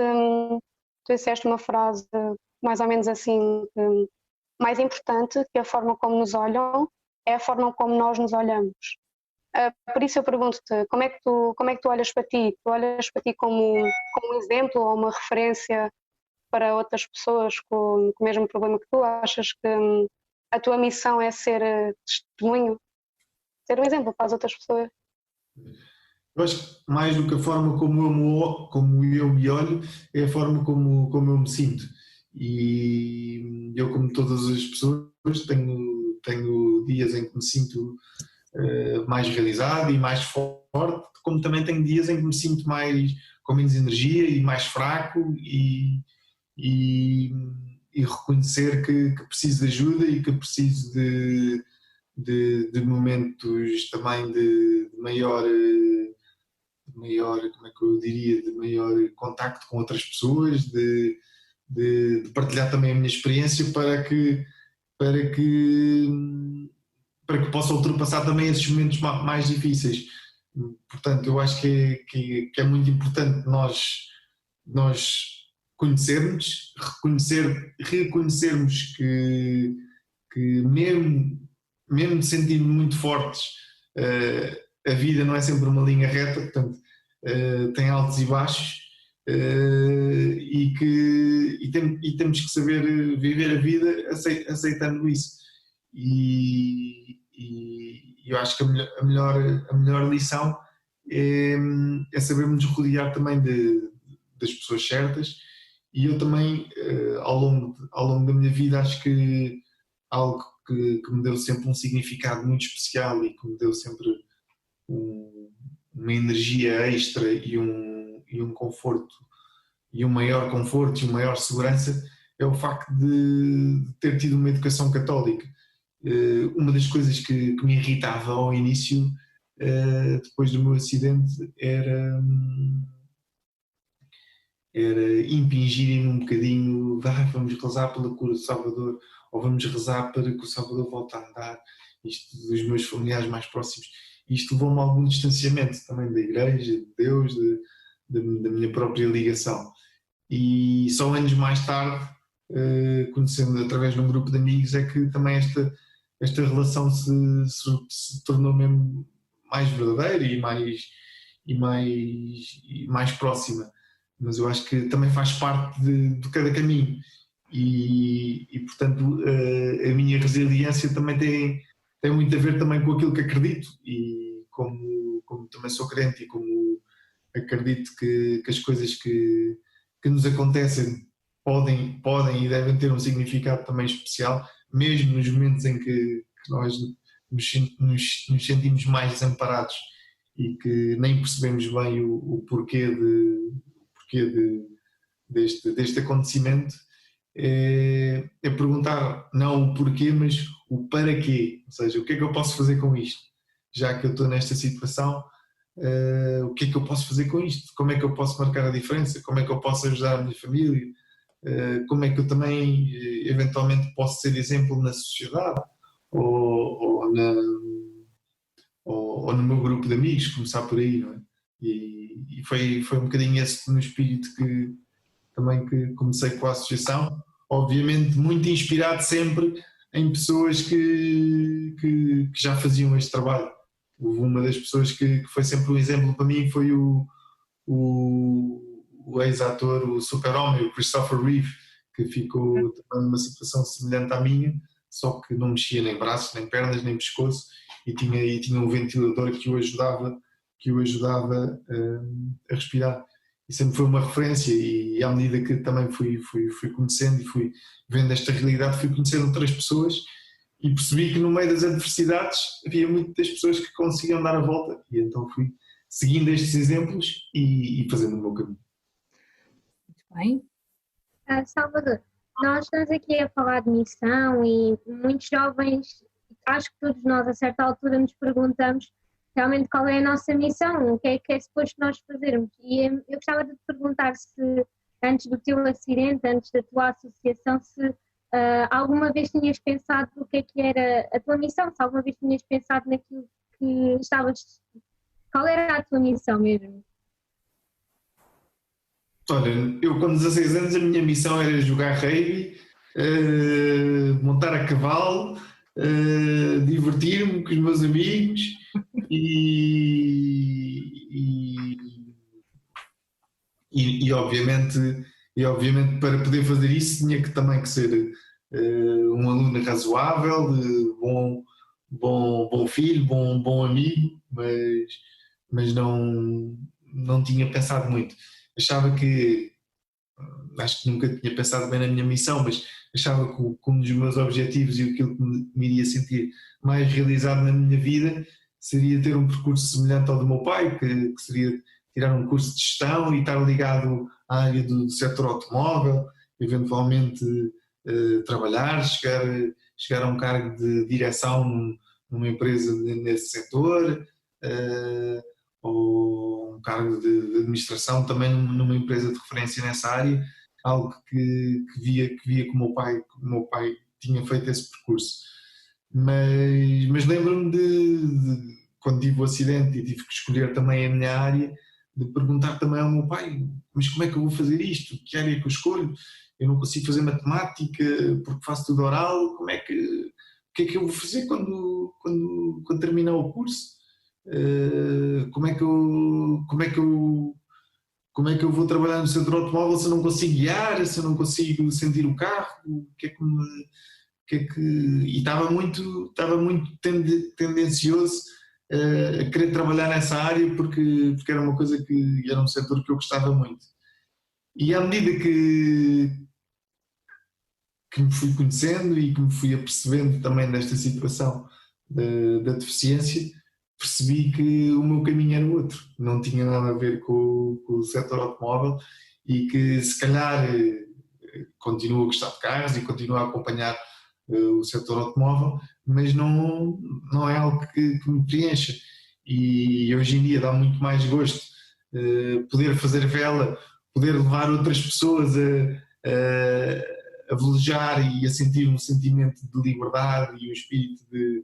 tu disseste uma frase mais ou menos assim, que mais importante que a forma como nos olham é a forma como nós nos olhamos. Por isso eu pergunto-te, como é que tu olhas para ti? Tu olhas para ti como um exemplo ou uma referência para outras pessoas com o mesmo problema que tu? Achas que a tua missão é ser testemunho, ser um exemplo para as outras pessoas? Eu acho que mais do que a forma como eu me olho, é a forma como eu me sinto. E eu, como todas as pessoas, tenho dias em que me sinto mais realizado e mais forte, como também tenho dias em que me sinto com menos energia e mais fraco e reconhecer que preciso de ajuda e que preciso de momentos também de maior, como é que eu diria, de maior contacto com outras pessoas, de partilhar também a minha experiência para que possa ultrapassar também esses momentos mais difíceis. Portanto, eu acho que é muito importante nós conhecermos, reconhecermos que mesmo sentindo muito fortes, a vida não é sempre uma linha reta, portanto, tem altos e baixos, e temos que saber viver a vida aceitando isso. E eu acho que a melhor lição é sabermos rodear também das pessoas certas. E eu também, ao longo da minha vida, acho que algo que me deu sempre um significado muito especial e que me deu sempre uma energia extra e um conforto, e um maior conforto e uma maior segurança, é o facto de ter tido uma educação católica. Uma das coisas que me irritava ao início, depois do meu acidente, era impingirem-me um bocadinho, vamos rezar pela cura do Salvador, ou vamos rezar para que o Salvador volte a andar, isto dos meus familiares mais próximos. Isto levou-me a algum distanciamento também da igreja, de Deus, da minha própria ligação. E só anos mais tarde, conhecendo através de um grupo de amigos, é que também esta relação se tornou mesmo mais verdadeira e mais próxima. Mas eu acho que também faz parte de cada caminho e portanto a minha resiliência também tem muito a ver também com aquilo que acredito, e como também sou crente e como acredito que as coisas que nos acontecem podem e devem ter um significado também especial, mesmo nos momentos em que nós nos sentimos mais desamparados e que nem percebemos bem o porquê deste acontecimento. É perguntar não o porquê, mas o para quê, ou seja, o que é que eu posso fazer com isto? Já que eu estou nesta situação, o que é que eu posso fazer com isto? Como é que eu posso marcar a diferença? Como é que eu posso ajudar a minha família? Como é que eu também eventualmente posso ser exemplo na sociedade ou no meu grupo de amigos, começar por aí, não é? E foi um bocadinho esse no espírito que comecei com a associação, obviamente muito inspirado sempre em pessoas que já faziam este trabalho. Houve uma das pessoas que foi sempre um exemplo para mim, foi o ex-ator, o super-homem, o Christopher Reeve, que ficou também numa situação semelhante à minha, só que não mexia nem braços, nem pernas, nem pescoço, e tinha um ventilador que o ajudava a respirar. E sempre foi uma referência, e à medida que também fui conhecendo e fui vendo esta realidade, fui conhecendo outras pessoas e percebi que no meio das adversidades havia muitas pessoas que conseguiam dar a volta, e então fui seguindo estes exemplos e fazendo o meu caminho. Muito bem. Salvador, nós estamos aqui a falar de missão e muitos jovens, acho que todos nós a certa altura nos perguntamos realmente qual é a nossa missão, o que é suposto nós fazermos. E eu gostava de te perguntar se antes do teu acidente, antes da tua associação, se alguma vez tinhas pensado o que é que era a tua missão? Se alguma vez tinhas pensado naquilo que estavas... Qual era a tua missão mesmo? Olha, eu com 16 anos a minha missão era jogar rugby, montar a cavalo, divertir-me com os meus amigos e obviamente para poder fazer isso tinha que também que ser um aluno razoável, bom filho, bom amigo, mas não tinha pensado muito. Achava que, acho que nunca tinha pensado bem na minha missão, mas achava que um dos meus objetivos e aquilo que me iria sentir mais realizado na minha vida seria ter um percurso semelhante ao do meu pai, que seria tirar um curso de gestão e estar ligado à área do setor automóvel, eventualmente trabalhar, chegar a um cargo de direção numa empresa nesse setor, ou um cargo de administração também numa empresa de referência nessa área, algo que via que o meu pai tinha feito esse percurso. Mas lembro-me de quando tive o acidente e tive que escolher também a minha área, de perguntar também ao meu pai, mas como é que eu vou fazer isto? Que área é que eu escolho? Eu não consigo fazer matemática porque faço tudo oral, o que é que eu vou fazer quando terminar o curso? Como é que eu vou trabalhar no setor automóvel se eu não consigo guiar, se eu não consigo sentir o carro? E estava muito tendencioso a querer trabalhar nessa área porque era uma coisa que era um setor que eu gostava muito. E à medida que me fui conhecendo e que me fui apercebendo também desta situação da deficiência, percebi que o meu caminho era outro, não tinha nada a ver com o setor automóvel e que se calhar continuo a gostar de carros e continuo a acompanhar o setor automóvel, mas não é algo que me preencha. E hoje em dia dá muito mais gosto poder fazer vela, poder levar outras pessoas a velejar e a sentir um sentimento de liberdade e um espírito de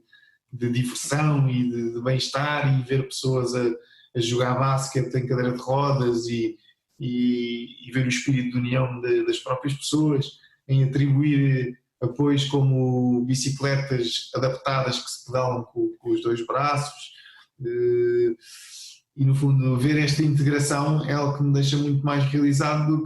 diversão e de bem-estar, e ver pessoas a jogar basquete em cadeira de rodas e ver o espírito de união das próprias pessoas, em atribuir apoios como bicicletas adaptadas que se pedalam com os dois braços, e no fundo ver esta integração é algo que me deixa muito mais realizado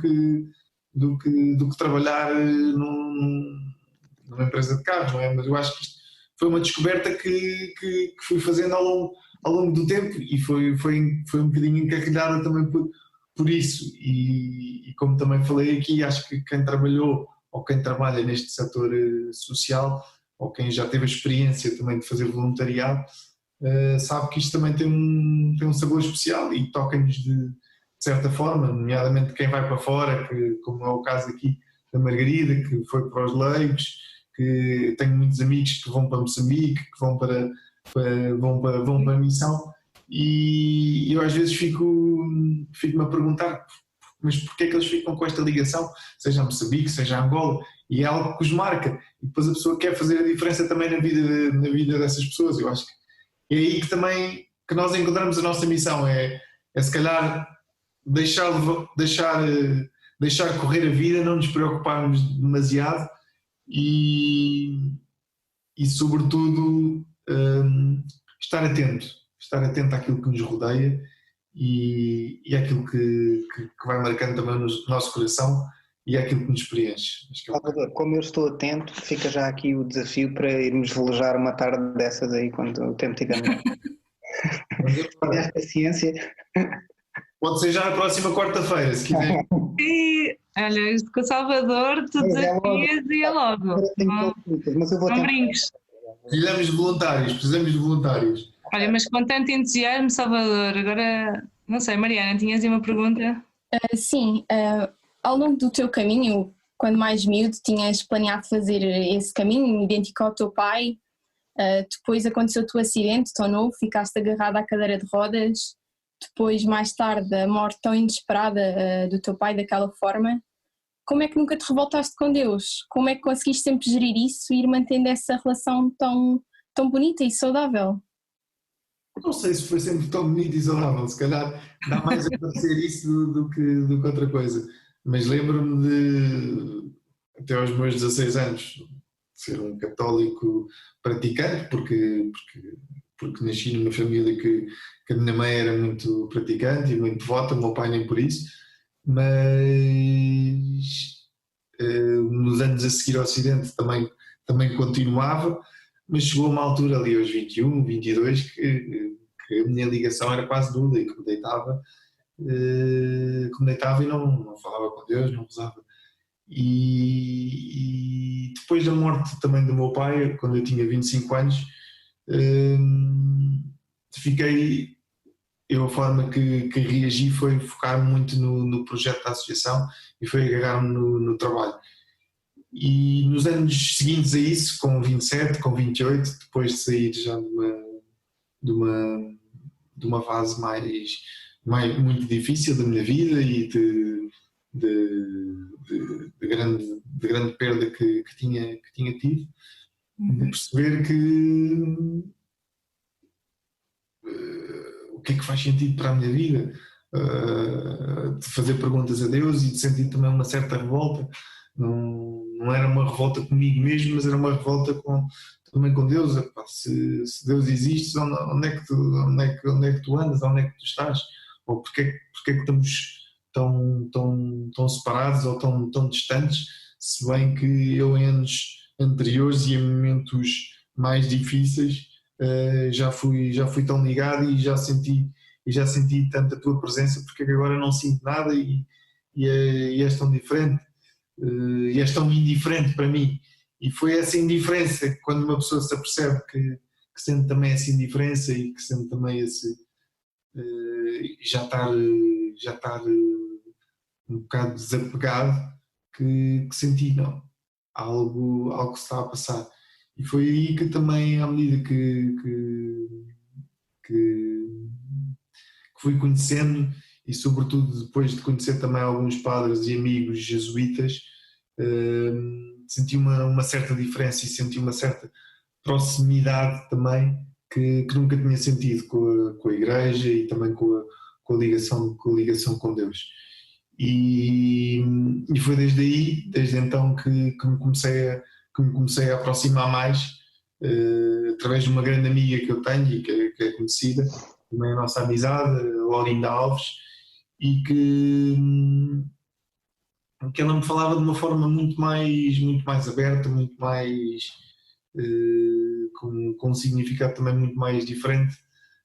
do que trabalhar numa empresa de carros, não é? Mas eu acho que isto foi uma descoberta que fui fazendo ao longo do tempo e foi um bocadinho encarrilhada também por isso, e como também falei aqui, acho que quem trabalhou ou quem trabalha neste setor social, ou quem já teve a experiência também de fazer voluntariado, sabe que isto também tem um sabor especial e toca-nos de certa forma, nomeadamente quem vai para fora, como é o caso aqui da Margarida, que foi para os Leigos, que tenho muitos amigos que vão para Moçambique, que vão para a missão, e eu às vezes fico-me a perguntar, mas porquê é que eles ficam com esta ligação, seja a Moçambique, seja a Angola, e é algo que os marca, e depois a pessoa quer fazer a diferença também na vida dessas pessoas. Eu acho que é aí que também que nós encontramos a nossa missão, é se calhar deixar correr a vida, não nos preocuparmos demasiado e sobretudo estar atento àquilo que nos rodeia e àquilo que vai marcando também no nosso coração e àquilo que nos preenche. Salvador, como eu estou atento, fica já aqui o desafio para irmos velejar uma tarde dessas aí quando o tempo estiver melhor. Esta ciência. Pode ser já na próxima quarta-feira, se quiser. E, olha, isto com o Salvador, tu desafias e é logo. Não brinques. Precisamos de voluntários. Olha, mas com tanto entusiasmo, Salvador, agora, não sei, Mariana, tinhas aí uma pergunta? Sim, ao longo do teu caminho, quando mais miúdo, tinhas planeado fazer esse caminho, idêntico ao teu pai, depois aconteceu o teu acidente tão novo, ficaste agarrado à cadeira de rodas, depois mais tarde a morte tão inesperada do teu pai daquela forma. como é que nunca te revoltaste com Deus? Como é que conseguiste sempre gerir isso e ir mantendo essa relação tão bonita e saudável? Não sei se foi sempre tão bonito e saudável, se calhar dá mais a parecer isso do que outra coisa. Mas lembro-me de, até aos meus 16 anos, ser um católico praticante, porque nasci numa família que a minha mãe era muito praticante e muito devota, o meu pai nem por isso, mas nos anos a seguir ao Ocidente também continuava, mas chegou a uma altura ali aos 21, 22 que a minha ligação era quase nula e que me deitava e não falava com Deus, não rezava. E depois da morte também do meu pai, quando eu tinha 25 anos, a forma que reagi foi focar-me muito no projeto da associação e foi agarrar-me no trabalho. E nos anos seguintes a isso, com 27, com 28, depois de sair já de uma fase muito difícil da minha vida e de grande perda que tinha tido, de perceber que o que é que faz sentido para a minha vida, de fazer perguntas a Deus e de sentir também uma certa revolta. Não era uma revolta comigo mesmo, mas era uma revolta também com Deus. Se Deus existe, onde é que tu andas, onde é que tu estás? Ou porque é que estamos tão separados ou tão distantes, se bem que eu em anos anteriores e em momentos mais difíceis já fui tão ligado e já senti tanta tua presença, porque agora não sinto nada e és tão diferente e és tão indiferente para mim. E foi essa indiferença, quando uma pessoa se apercebe que sente também essa indiferença e que sente também esse já estar um bocado desapegado, que senti, não, algo se está a passar. E foi aí que também, à medida que fui conhecendo, e sobretudo depois de conhecer também alguns padres e amigos jesuítas, senti uma certa diferença e senti uma certa proximidade também que nunca tinha sentido com a Igreja e também com a ligação com Deus. E foi desde então que me comecei a aproximar mais, através de uma grande amiga que eu tenho e que é conhecida, também a nossa amizade, a Olinda Alves, e que ela me falava de uma forma muito mais aberta, muito mais com um significado também muito mais diferente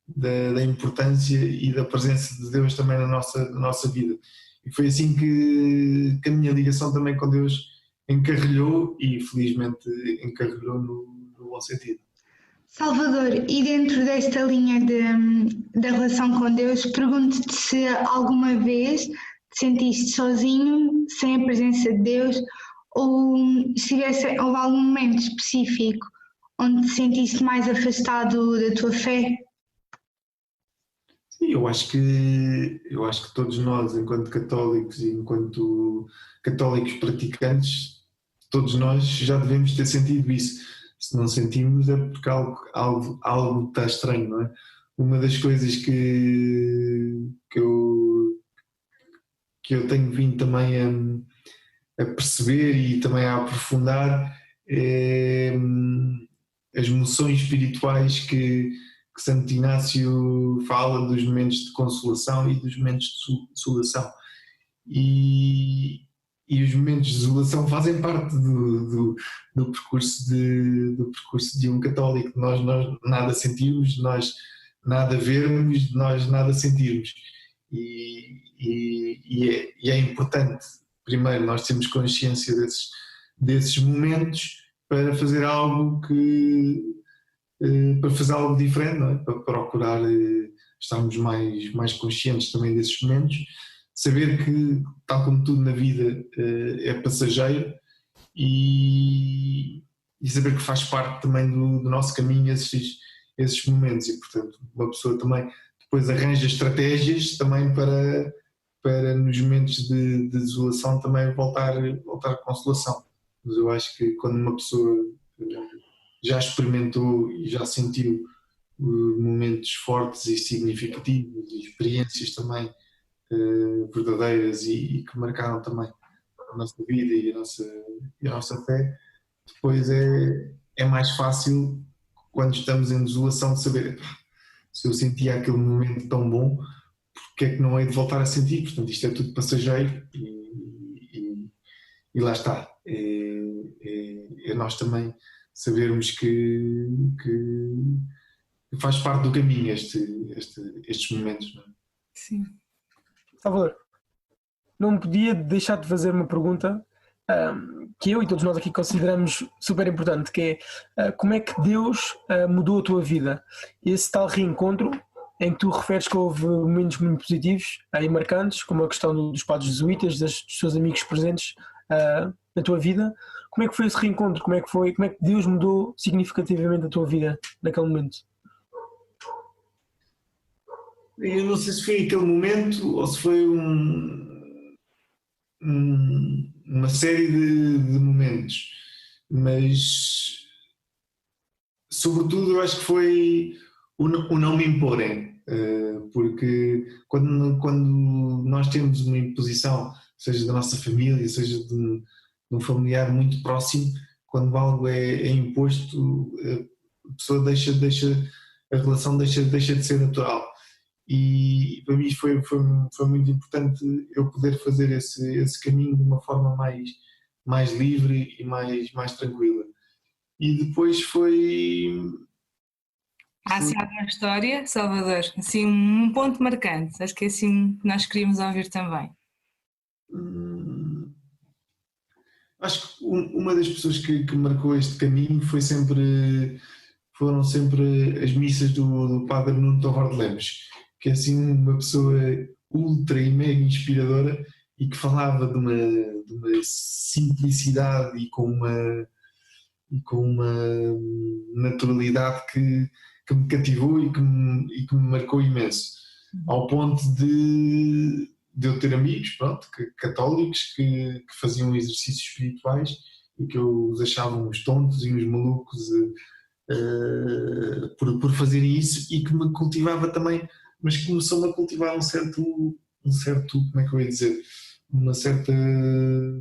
da importância e da presença de Deus também na nossa vida. E foi assim que a minha ligação também com Deus encarrilhou, e felizmente encarrilhou no bom sentido. Salvador, e dentro desta linha da relação com Deus, pergunto-te se alguma vez te sentiste sozinho, sem a presença de Deus, ou se houve algum momento específico onde te sentiste mais afastado da tua fé? Sim, eu acho que todos nós, enquanto católicos e enquanto católicos praticantes, todos nós já devemos ter sentido isso. Se não sentimos é porque algo está estranho, não é? Uma das coisas que eu tenho vindo também a perceber e também a aprofundar é as emoções espirituais que Santo Inácio fala, dos momentos de consolação e dos momentos de desolação. E os momentos de desolação fazem parte do percurso de um católico. Nós nada sentimos, nós nada vermos, nós nada sentirmos. E é importante, primeiro, nós termos consciência desses momentos para fazer algo diferente, não é? Para procurar estarmos mais conscientes também desses momentos, saber que, tal como tudo na vida, é passageiro, e saber que faz parte também do nosso caminho esses momentos, e portanto uma pessoa também depois arranja estratégias também para para nos momentos de desolação também voltar à consolação. Mas eu acho que quando uma pessoa já experimentou e já sentiu momentos fortes e significativos e experiências também verdadeiras e que marcaram também a nossa vida e a nossa fé, depois é mais fácil, quando estamos em desolação, de saber se eu sentia aquele momento tão bom, porque é que não hei de voltar a sentir? Portanto, isto é tudo passageiro e lá está. É nós também sabermos que faz parte do caminho estes momentos. Não é? Sim. Salvador, não podia deixar de fazer uma pergunta que eu e todos nós aqui consideramos super importante, que é como é que Deus mudou a tua vida? Esse tal reencontro em que tu referes que houve momentos muito positivos e marcantes, como a questão dos padres jesuítas, dos seus amigos presentes na tua vida. Como é que foi esse reencontro? Como é que Deus mudou significativamente a tua vida naquele momento? Eu não sei se foi aquele momento ou se foi uma série de momentos, mas sobretudo eu acho que foi o não me imporem, porque quando nós temos uma imposição, seja da nossa família, seja de um familiar muito próximo, quando algo é imposto, a pessoa a relação deixa de ser natural. E para mim foi muito importante eu poder fazer esse caminho de uma forma mais livre e mais tranquila. E depois foi... Há assim alguma história, Salvador? Assim, um ponto marcante, acho que é assim que nós queríamos ouvir também. Acho que uma das pessoas que marcou este caminho foram sempre as missas do Padre Nuno Tovar de Lemos, que é assim uma pessoa ultra e mega inspiradora e que falava de uma simplicidade e com uma naturalidade que me cativou e que me marcou imenso, ao ponto de eu ter amigos, pronto, católicos que faziam exercícios espirituais e que eu os achava uns tontos e uns malucos por fazerem isso, e que me cultivava também, mas que começou-me a cultivar um certo, como é que eu ia dizer, uma certa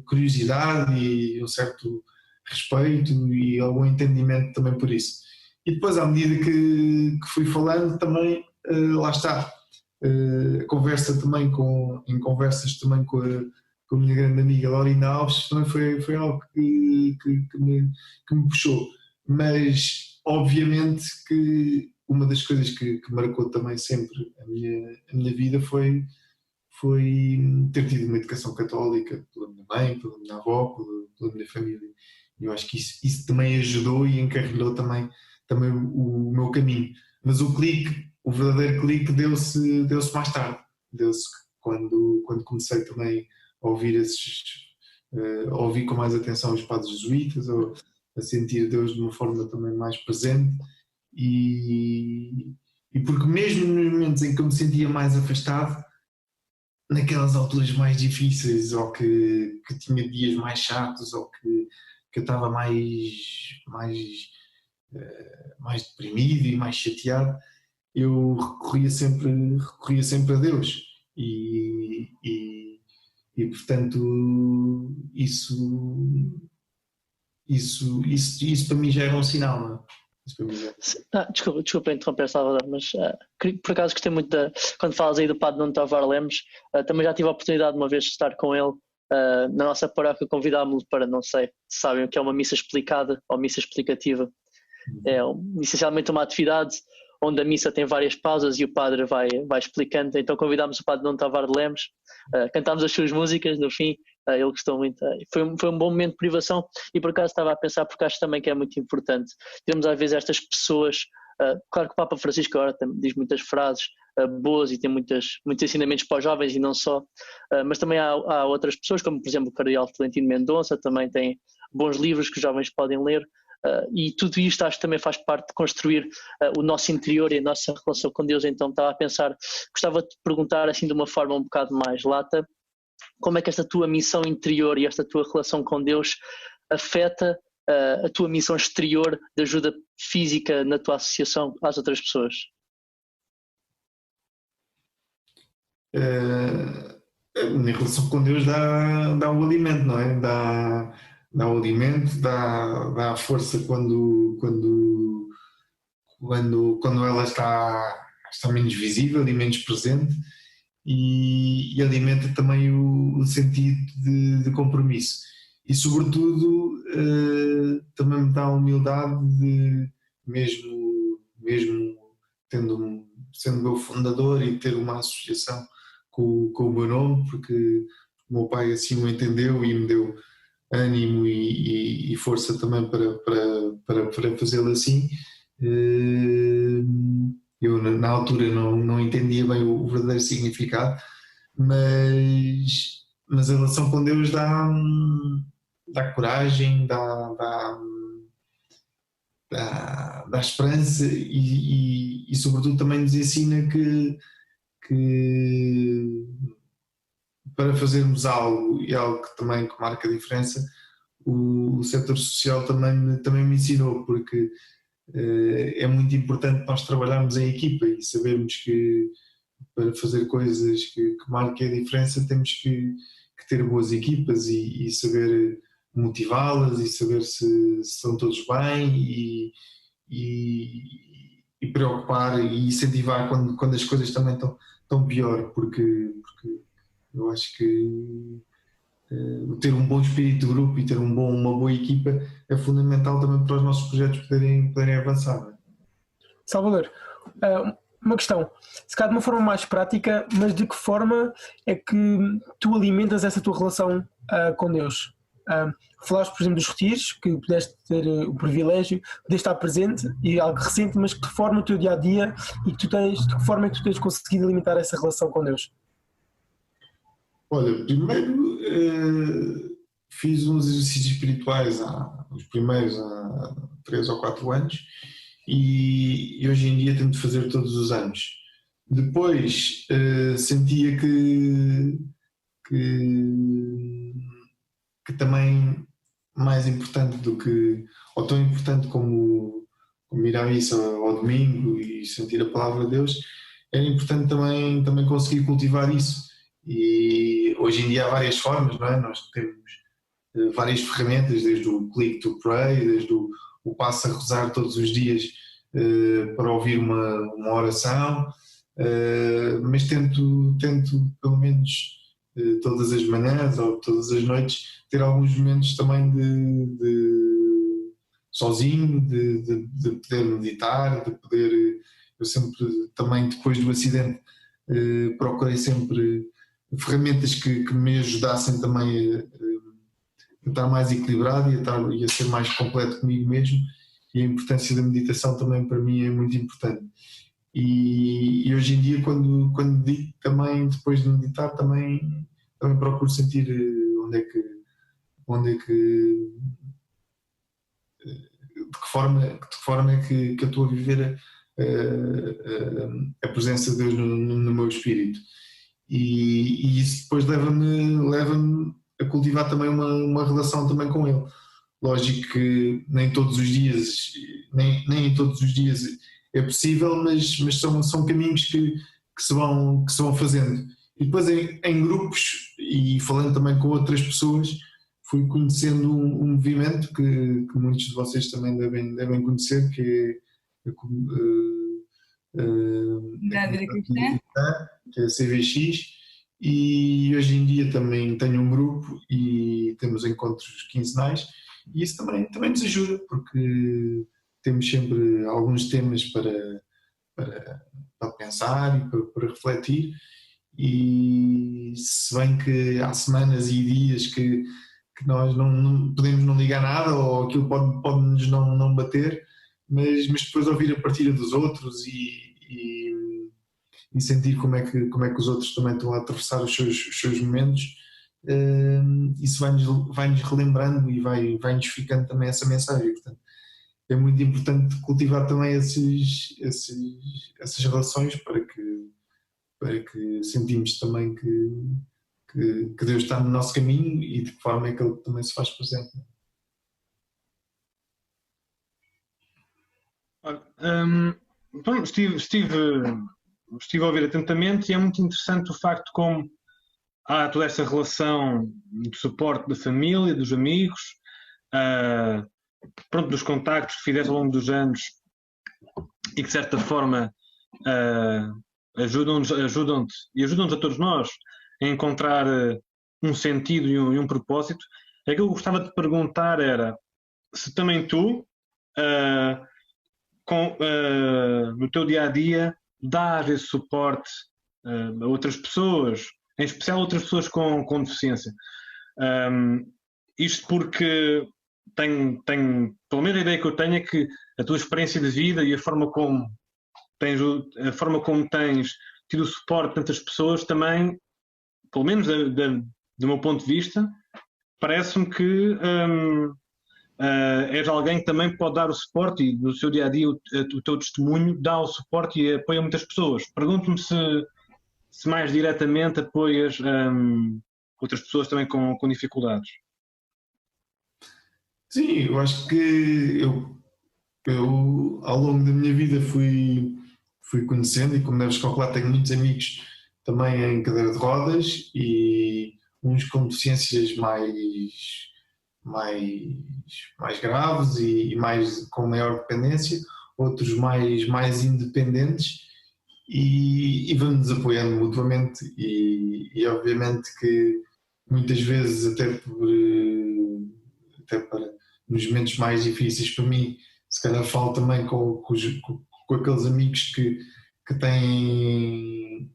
curiosidade e um certo respeito e algum entendimento também por isso. E depois, à medida que fui falando também, lá está, a conversa também em conversas também com a minha grande amiga Lorina Alves, também foi algo que me puxou. Mas, obviamente, que uma das coisas que marcou também sempre a minha vida foi ter tido uma educação católica pela minha mãe, pela minha avó, pela minha família. E eu acho que isso também ajudou e encarrilhou também o meu caminho. Mas o verdadeiro clique deu-se mais tarde. Deu-se quando comecei também a ouvir com mais atenção os padres jesuítas, ou a sentir Deus de uma forma também mais presente, e porque mesmo nos momentos em que eu me sentia mais afastado, naquelas alturas mais difíceis, ou que tinha dias mais chatos, ou que eu estava mais deprimido e mais chateado, eu recorria sempre a Deus, e portanto isso para mim já era um sinal, não é? Desculpa interromper, Salvador, mas por acaso gostei muito quando falas aí do Padre Nuno Tovar Lemos. Também já tive a oportunidade uma vez de estar com ele na nossa paróquia. Convidámos-lo para, não sei se sabem o que é uma missa explicada ou missa explicativa. É essencialmente uma atividade onde a missa tem várias pausas e o padre vai explicando. Então convidámos o Padre Nuno Tovar de Lemos, cantámos as suas músicas no fim, ele gostou muito. Foi um bom momento de privação, e por acaso estava a pensar, porque acho também que é muito importante termos às vezes estas pessoas. Claro que o Papa Francisco agora diz muitas frases boas e tem muitos ensinamentos para os jovens e não só, mas também há outras pessoas, como por exemplo o Cardeal Florentino Mendonça, também tem bons livros que os jovens podem ler. e tudo isto acho que também faz parte de construir o nosso interior e a nossa relação com Deus. Então estava a pensar, gostava de te perguntar assim de uma forma um bocado mais lata, como é que esta tua missão interior e esta tua relação com Deus afeta a tua missão exterior de ajuda física na tua associação às outras pessoas? A minha relação com Deus dá o alimento, não é? Dá o alimento, dá a força quando ela está menos visível e menos presente, e alimenta também o sentido de compromisso. E sobretudo também me dá a humildade de, mesmo sendo meu fundador e ter uma associação com o meu nome, porque o meu pai assim o entendeu e me deu ânimo e força também para fazê-lo assim. Eu na altura não entendia bem o verdadeiro significado, mas a relação com Deus dá coragem, dá esperança e sobretudo também nos ensina que para fazermos algo, e algo que também marca a diferença, o setor social também me ensinou, porque é muito importante nós trabalharmos em equipa e sabermos que para fazer coisas que marquem a diferença temos que ter boas equipas e saber motivá-las e saber se estão todos bem e preocupar e incentivar quando as coisas também estão pior, porque eu acho que ter um bom espírito de grupo e ter uma boa equipa é fundamental também para os nossos projetos poderem avançar. Não é? Salvador, uma questão, se calhar de uma forma mais prática, mas de que forma é que tu alimentas essa tua relação com Deus? Falaste, por exemplo, dos retiros, que pudeste ter o privilégio de estar presente, e algo recente, mas que de forma o teu dia-a-dia e de que forma é que tu tens conseguido alimentar essa relação com Deus? Olha, primeiro fiz uns exercícios espirituais os primeiros há 3 ou 4 anos e hoje em dia tento fazer todos os anos. Depois sentia que também mais importante do que, ou tão importante como ir à missa ao domingo e sentir a palavra de Deus, era importante também conseguir cultivar isso. E hoje em dia há várias formas, não é? Nós temos várias ferramentas, desde o Click to Pray, desde o passo a rezar todos os dias para ouvir uma oração, mas tento pelo menos todas as manhãs ou todas as noites ter alguns momentos também de sozinho, de poder meditar, de poder. Eu sempre também depois do acidente procurei sempre ferramentas que me ajudassem também a estar mais equilibrado e a ser mais completo comigo mesmo, e a importância da meditação também para mim é muito importante. E hoje em dia quando medito também, depois de meditar também procuro sentir de que forma é que eu estou a viver a presença de Deus no meu espírito. E isso depois leva-me a cultivar também uma relação também com Ele. Lógico que nem todos os dias, nem em todos os dias é possível, mas são caminhos que se vão fazendo. E depois em grupos, e falando também com outras pessoas, fui conhecendo um movimento que muitos de vocês também devem conhecer, que é que é a CVX, e hoje em dia também tenho um grupo e temos encontros quinzenais, e isso também nos ajuda, porque temos sempre alguns temas para pensar e para refletir, e se bem que há semanas e dias que nós não podemos não ligar nada, ou aquilo pode-nos não bater, mas depois ouvir a partilha dos outros e sentir como é que os outros também estão a atravessar os seus momentos, isso vai-nos relembrando e vai-nos ficando também essa mensagem. Portanto, é muito importante cultivar também essas relações para que sentimos também que Deus está no nosso caminho e de que forma é que Ele também se faz presente. Bom, estive a ouvir atentamente e é muito interessante o facto como há toda esta relação de suporte da família, dos amigos, pronto, dos contactos que fizeste ao longo dos anos e que de certa forma ajudam-nos e ajudam-nos a todos nós a encontrar um sentido e um propósito. Aquilo que eu gostava de perguntar era se também tu, no teu dia-a-dia, dás esse suporte a outras pessoas, em especial a outras pessoas com deficiência. Isto porque tenho, pelo menos a ideia que eu tenho é que a tua experiência de vida e a forma como tens tido o suporte de tantas pessoas também, pelo menos do meu ponto de vista, parece-me que és alguém que também pode dar o suporte e no seu dia-a-dia o teu testemunho dá o suporte e apoia muitas pessoas. Pergunto-me se mais diretamente apoias outras pessoas também com dificuldades. Sim, eu acho que eu ao longo da minha vida fui conhecendo e, como deves calcular, tenho muitos amigos também em cadeira de rodas e uns com deficiências mais graves e com maior dependência, outros mais independentes e vamos nos apoiando mutuamente e obviamente que muitas vezes até para nos momentos mais difíceis para mim, se calhar falo também com aqueles amigos que têm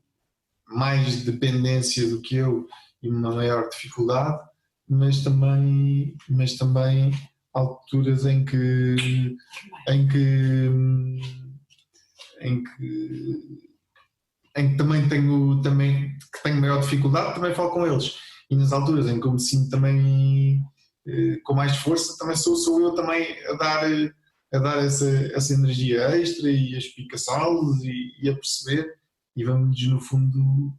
mais dependência do que eu e uma maior dificuldade, mas também alturas em que também tenho maior dificuldade, também falo com eles. E nas alturas em que eu me sinto também com mais força, também sou eu também a dar essa energia extra e a explicação-los e a perceber, e vamos no fundo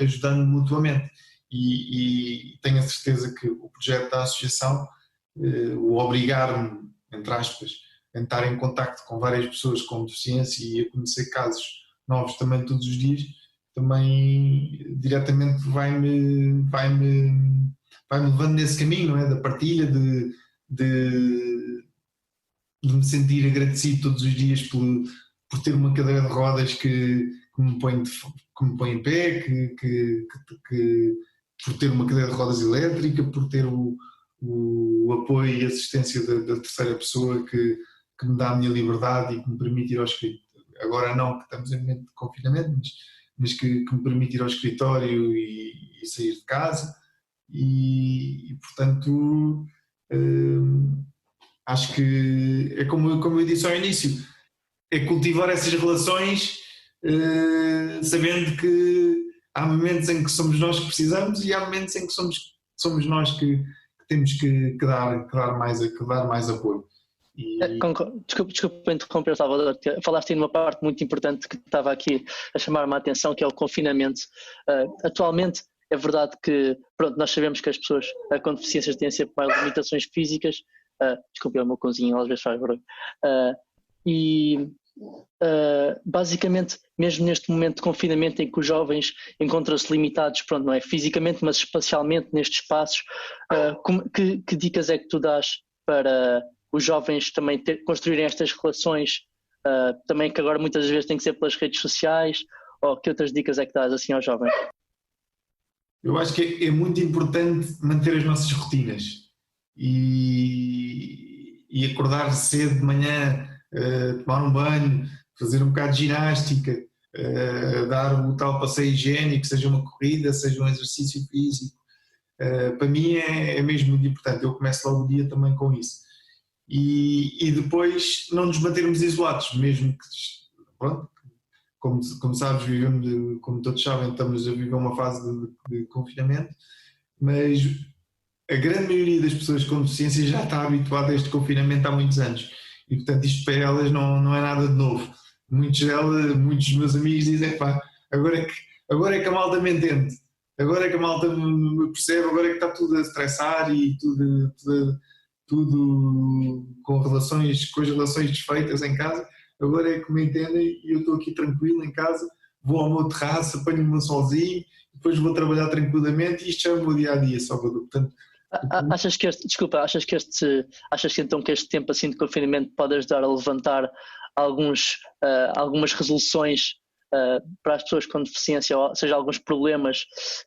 ajudando mutuamente. E tenho a certeza que o projeto da associação, o obrigar-me, entre aspas, a estar em contacto com várias pessoas com deficiência e a conhecer casos novos também todos os dias, também diretamente vai-me levando nesse caminho, não é? Da partilha, de me sentir agradecido todos os dias por ter uma cadeira de rodas que me põe em pé, por ter uma cadeira de rodas elétrica, por ter o apoio e assistência da terceira pessoa que me dá a minha liberdade e que me permite ir ao escritório. Agora não, que estamos em momento de confinamento, mas que me permite ir ao escritório e sair de casa e portanto acho que é como eu disse ao início, é cultivar essas relações sabendo que há momentos em que somos nós que precisamos e há momentos em que somos nós que temos que dar mais apoio. Desculpa interromper, Salvador, falaste aí numa parte muito importante que estava aqui a chamar-me a atenção, que é o confinamento. Atualmente é verdade que, pronto, nós sabemos que as pessoas com deficiências têm sempre mais limitações físicas, desculpe, é o meu cãozinho, às vezes faz barulho, basicamente, mesmo neste momento de confinamento em que os jovens encontram-se limitados, pronto, não é fisicamente, mas espacialmente nestes espaços, que dicas é que tu dás para os jovens também construírem estas relações, também que agora muitas vezes tem que ser pelas redes sociais, ou que outras dicas é que dás assim aos jovens? Eu acho que é muito importante manter as nossas rotinas e acordar cedo de manhã, tomar um banho, fazer um bocado de ginástica, dar o tal passeio higiênico, seja uma corrida, seja um exercício físico. Para mim é mesmo muito importante, eu começo logo o dia também com isso. E depois não nos mantermos isolados, mesmo que, pronto, como sabes, vivemos, como todos sabem, estamos a viver uma fase de confinamento, mas a grande maioria das pessoas com deficiência já está habituada a este confinamento há muitos anos. e portanto isto para elas não é nada de novo. Muitos dos meus amigos dizem, pá, agora é que a malta me entende, agora é que a malta me percebe, agora é que está tudo a estressar e tudo com as relações desfeitas em casa, agora é que me entendem e eu estou aqui tranquilo em casa, vou ao meu terraço, apanho o meu solzinho, depois vou trabalhar tranquilamente e isto é o meu dia-a-dia, Salvador. Portanto, achas que então que este tempo assim de confinamento pode ajudar a levantar algumas resoluções para as pessoas com deficiência, ou seja, alguns problemas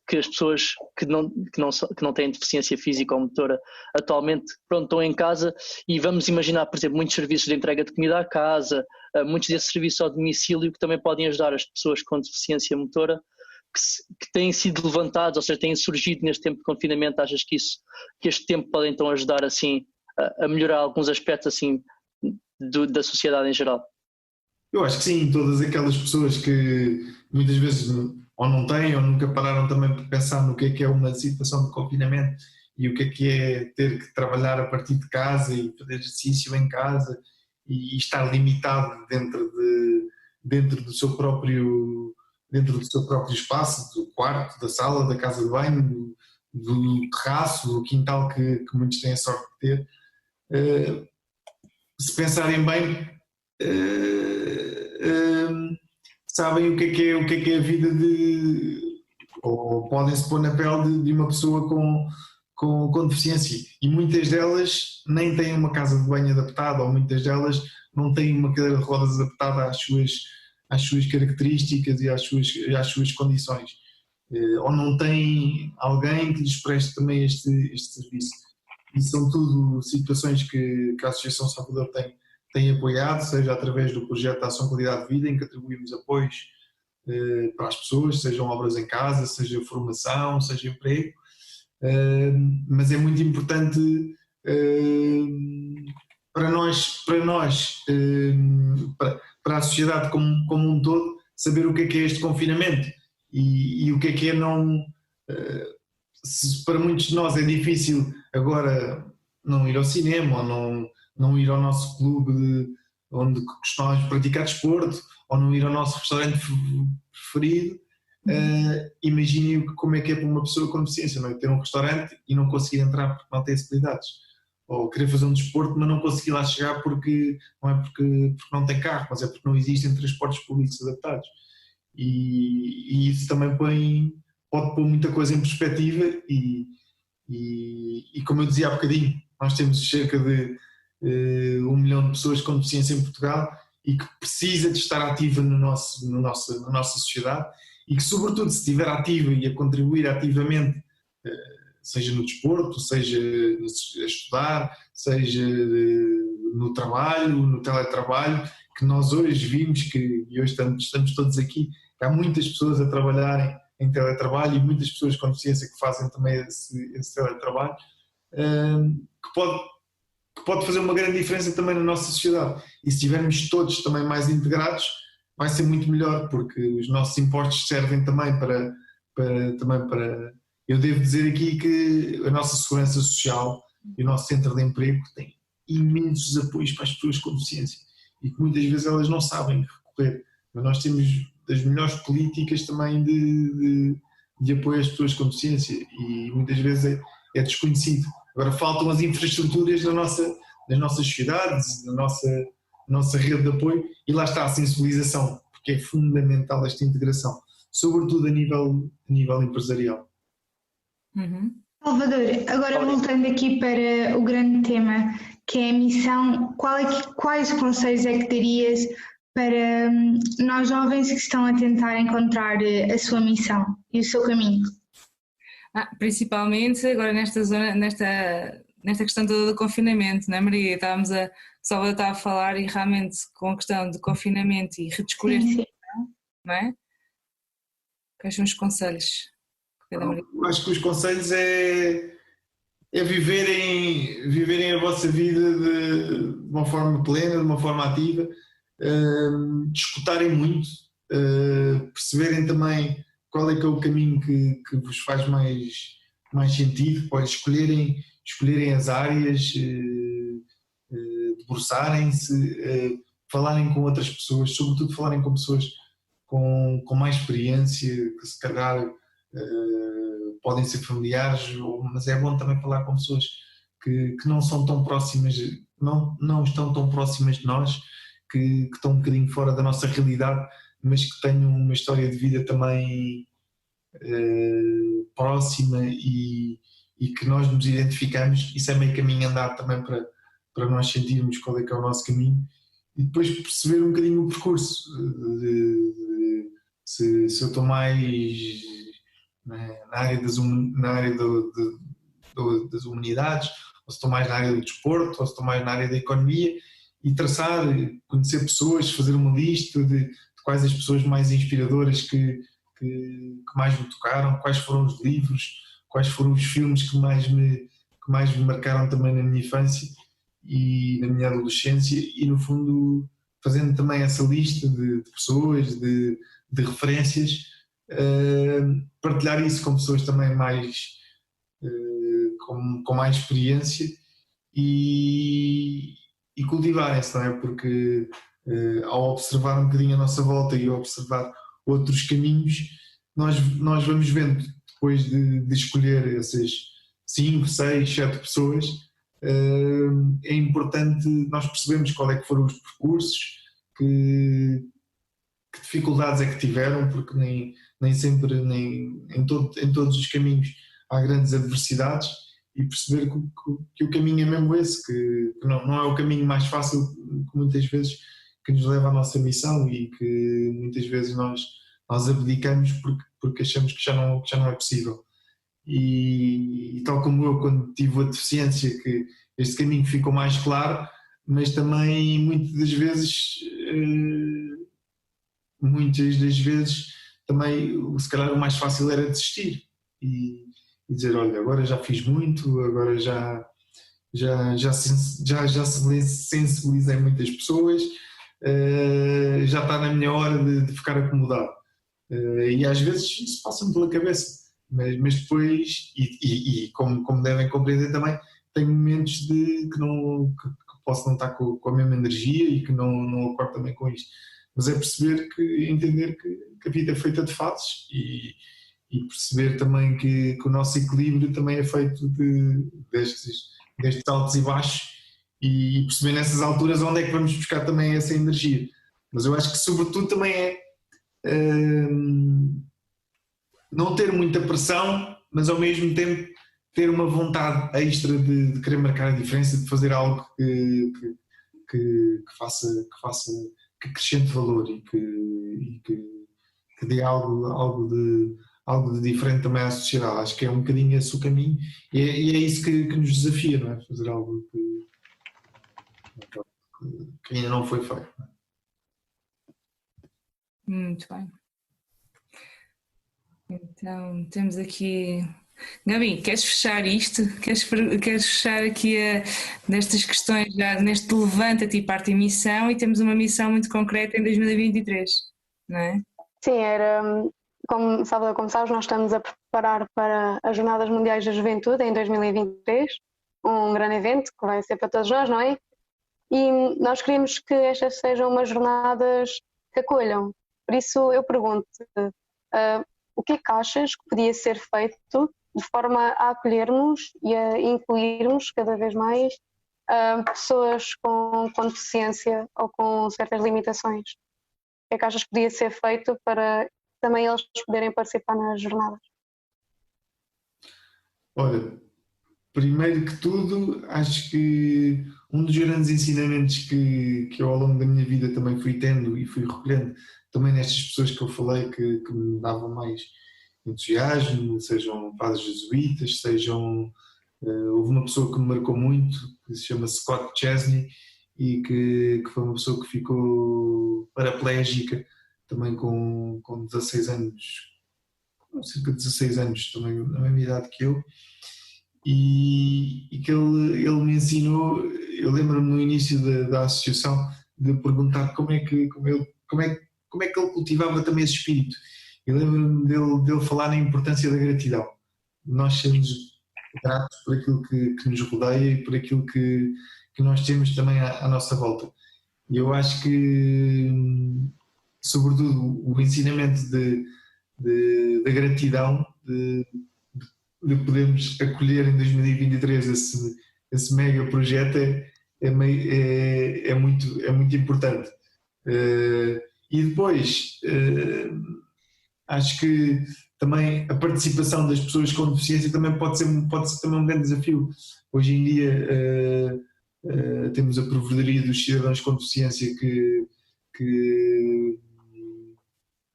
que as pessoas que não têm deficiência física ou motora atualmente estão em casa, e vamos imaginar, por exemplo, muitos serviços de entrega de comida à casa, muitos desses serviços ao domicílio que também podem ajudar as pessoas com deficiência motora que têm sido levantados, ou seja, têm surgido neste tempo de confinamento. Achas que este tempo pode então ajudar assim a melhorar alguns aspectos assim da sociedade em geral? Eu acho que sim, todas aquelas pessoas que muitas vezes ou não têm ou nunca pararam também por pensar no que é uma situação de confinamento e o que é ter que trabalhar a partir de casa e fazer exercício em casa e estar limitado dentro do seu próprio espaço, do quarto, da sala, da casa de banho, do terraço, do quintal que muitos têm a sorte de ter. Se pensarem bem, sabem o que é a vida ou podem se pôr na pele de uma pessoa com deficiência, e muitas delas nem têm uma casa de banho adaptada, ou muitas delas não têm uma cadeira de rodas adaptada às suas características e às suas condições, ou não têm alguém que lhes preste também este serviço. E são tudo situações que a Associação Salvador tem apoiado, seja através do projeto de Ação Qualidade de Vida, em que atribuímos apoios para as pessoas, sejam obras em casa, seja formação, seja emprego, mas é muito importante para a sociedade como um todo, saber o que é este confinamento e o que é não... Se para muitos de nós é difícil agora não ir ao cinema ou não ir ao nosso clube onde costumamos praticar desporto, ou não ir ao nosso restaurante preferido, imaginem como é que é para uma pessoa com deficiência, não é? Ter um restaurante e não conseguir entrar porque não tem acessibilidades, ou querer fazer um desporto mas não conseguir lá chegar porque não tem carro, mas é porque não existem transportes públicos adaptados, e isso também pode pôr muita coisa em perspectiva e como eu dizia há bocadinho, nós temos cerca de 1 milhão de pessoas com deficiência em Portugal e que precisa de estar ativa na nossa sociedade, e que, sobretudo, se estiver ativa e a contribuir ativamente, seja no desporto, seja a estudar, seja no trabalho, no teletrabalho, que nós hoje vimos e hoje estamos todos aqui, que há muitas pessoas a trabalharem em teletrabalho e muitas pessoas com deficiência que fazem também esse teletrabalho, que pode fazer uma grande diferença também na nossa sociedade. E se estivermos todos também mais integrados, vai ser muito melhor, porque os nossos impostos servem também para... Eu devo dizer aqui que a nossa segurança social e o nosso centro de emprego tem imensos apoios para as pessoas com deficiência e que muitas vezes elas não sabem recorrer. Mas nós temos das melhores políticas também de apoio às pessoas com deficiência e muitas vezes é desconhecido. Agora faltam as infraestruturas nas nossas sociedades, na nossa rede de apoio, e lá está a sensibilização, porque é fundamental esta integração, sobretudo a nível empresarial. Salvador, agora voltando aqui para o grande tema, que é a missão, quais conselhos é que darias para nós jovens que estão a tentar encontrar a sua missão e o seu caminho? Principalmente agora nesta questão do confinamento, não é, Maria? Salvador estava a falar, e realmente com a questão do confinamento e redescobrir esta questão, não é? Quais são os conselhos? Eu acho que os conselhos é viverem a vossa vida de uma forma plena, de uma forma ativa, escutarem muito, perceberem também qual é que é o caminho que vos faz mais sentido, depois escolherem as áreas de debruçarem-se, falarem com outras pessoas, sobretudo falarem com pessoas com mais experiência, que se calhar podem ser familiares, mas é bom também falar com pessoas que não são tão próximas, não estão tão próximas de nós, que estão um bocadinho fora da nossa realidade, mas que tenham uma história de vida também próxima e que nós nos identificamos. Isso é meio caminho andar também para nós sentirmos qual é que é o nosso caminho e depois perceber um bocadinho o percurso, se eu estou mais na área das humanidades, ou se estou mais na área do desporto, ou se estou mais na área da economia, e traçar, conhecer pessoas, fazer uma lista de quais as pessoas mais inspiradoras que mais me tocaram, quais foram os livros, quais foram os filmes que mais me marcaram também na minha infância e na minha adolescência, e no fundo fazendo também essa lista de pessoas, de referências, partilhar isso com pessoas também mais com mais experiência e cultivarem-se, não é? Porque ao observar um bocadinho a nossa volta e ao observar outros caminhos, nós vamos vendo, depois de escolher essas 5, 6, 7 pessoas, é importante nós percebermos qual é que foram os percursos, que dificuldades é que tiveram, porque nem sempre, em todos os caminhos há grandes adversidades, e perceber que o caminho é mesmo esse, que não é o caminho mais fácil, que muitas vezes que nos leva à nossa missão e que muitas vezes nós abdicamos porque achamos que já não é possível. E tal como eu, quando tive a deficiência, que este caminho ficou mais claro, mas também muitas das vezes também, se calhar o mais fácil era desistir e dizer, olha, agora já fiz muito, agora já sensibilizei muitas pessoas, já está na minha hora de ficar acomodado. E às vezes isso passa-me pela cabeça, mas depois, e como devem compreender também, tenho momentos que posso não estar com a mesma energia e que não acordo também com isto. Mas é entender que a vida é feita de fases e perceber também que o nosso equilíbrio também é feito destes altos e baixos, e perceber nessas alturas onde é que vamos buscar também essa energia. Mas eu acho que sobretudo também é não ter muita pressão, mas ao mesmo tempo ter uma vontade extra de querer marcar a diferença, de fazer algo que acrescente valor e que dê algo de diferente também à sociedade. Acho que é um bocadinho esse o caminho e é isso que nos desafia, não é? Fazer algo que ainda não foi feito. Muito bem. Então, temos aqui... Gabi, queres fechar isto? Queres fechar aqui nestas questões, já neste levanta-te e parte em missão, e temos uma missão muito concreta em 2023, não é? Sim, como sabes, nós estamos a preparar para as Jornadas Mundiais da Juventude em 2023, um grande evento que vai ser para todos nós, não é? E nós queremos que estas sejam umas jornadas que acolham. Por isso eu pergunto, o que é que achas que podia ser feito de forma a acolhermos e a incluirmos cada vez mais pessoas com deficiência ou com certas limitações? O que é que achas que podia ser feito para também eles poderem participar nas jornadas? Olha, primeiro que tudo, acho que um dos grandes ensinamentos que eu ao longo da minha vida também fui tendo e fui recolhendo também nestas pessoas que eu falei que me davam mais entusiasmo, sejam padres jesuítas, houve uma pessoa que me marcou muito, que se chama Scott Chesney, e que foi uma pessoa que ficou paraplégica também com 16 anos, cerca de 16 anos, também na mesma idade que eu, e que ele me ensinou. Eu lembro-me no início da associação de perguntar como é que ele cultivava também esse espírito. Eu lembro-me dele falar na importância da gratidão. Nós sermos gratos por aquilo que nos rodeia e por aquilo que que nós temos também à nossa volta. E eu acho que, sobretudo, o ensinamento da gratidão, de podermos acolher em 2023 esse mega projeto é muito importante. E depois, acho que também a participação das pessoas com deficiência também pode ser também um grande desafio. Hoje em dia temos a provedoria dos cidadãos com deficiência que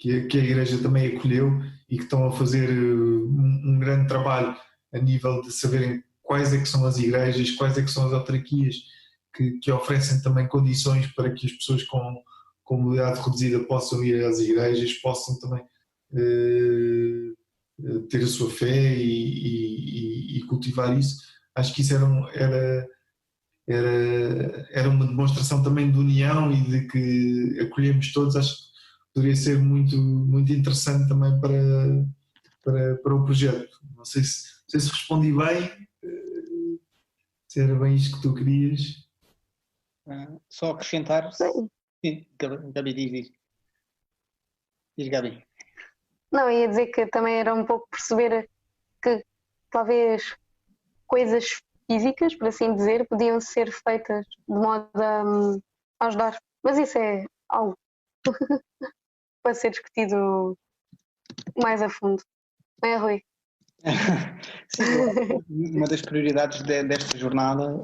a Igreja também acolheu e que estão a fazer um grande trabalho a nível de saberem quais é que são as igrejas, quais é que são as autarquias que oferecem também condições para que as pessoas com mobilidade reduzida possam ir às igrejas, possam também ter a sua fé e cultivar isso. Acho que isso era uma demonstração também de união e de que acolhemos todos. Acho que poderia ser muito, muito interessante também para o projeto. Não sei se respondi bem, se era bem isto que tu querias. Só acrescentar. Sim, Gabi, diz, Gabi. Não, ia dizer que também era um pouco perceber que talvez coisas físicas, por assim dizer, podiam ser feitas de modo a ajudar. Mas isso é algo para ser discutido mais a fundo. Não é, Rui? Sim, uma das prioridades desta jornada.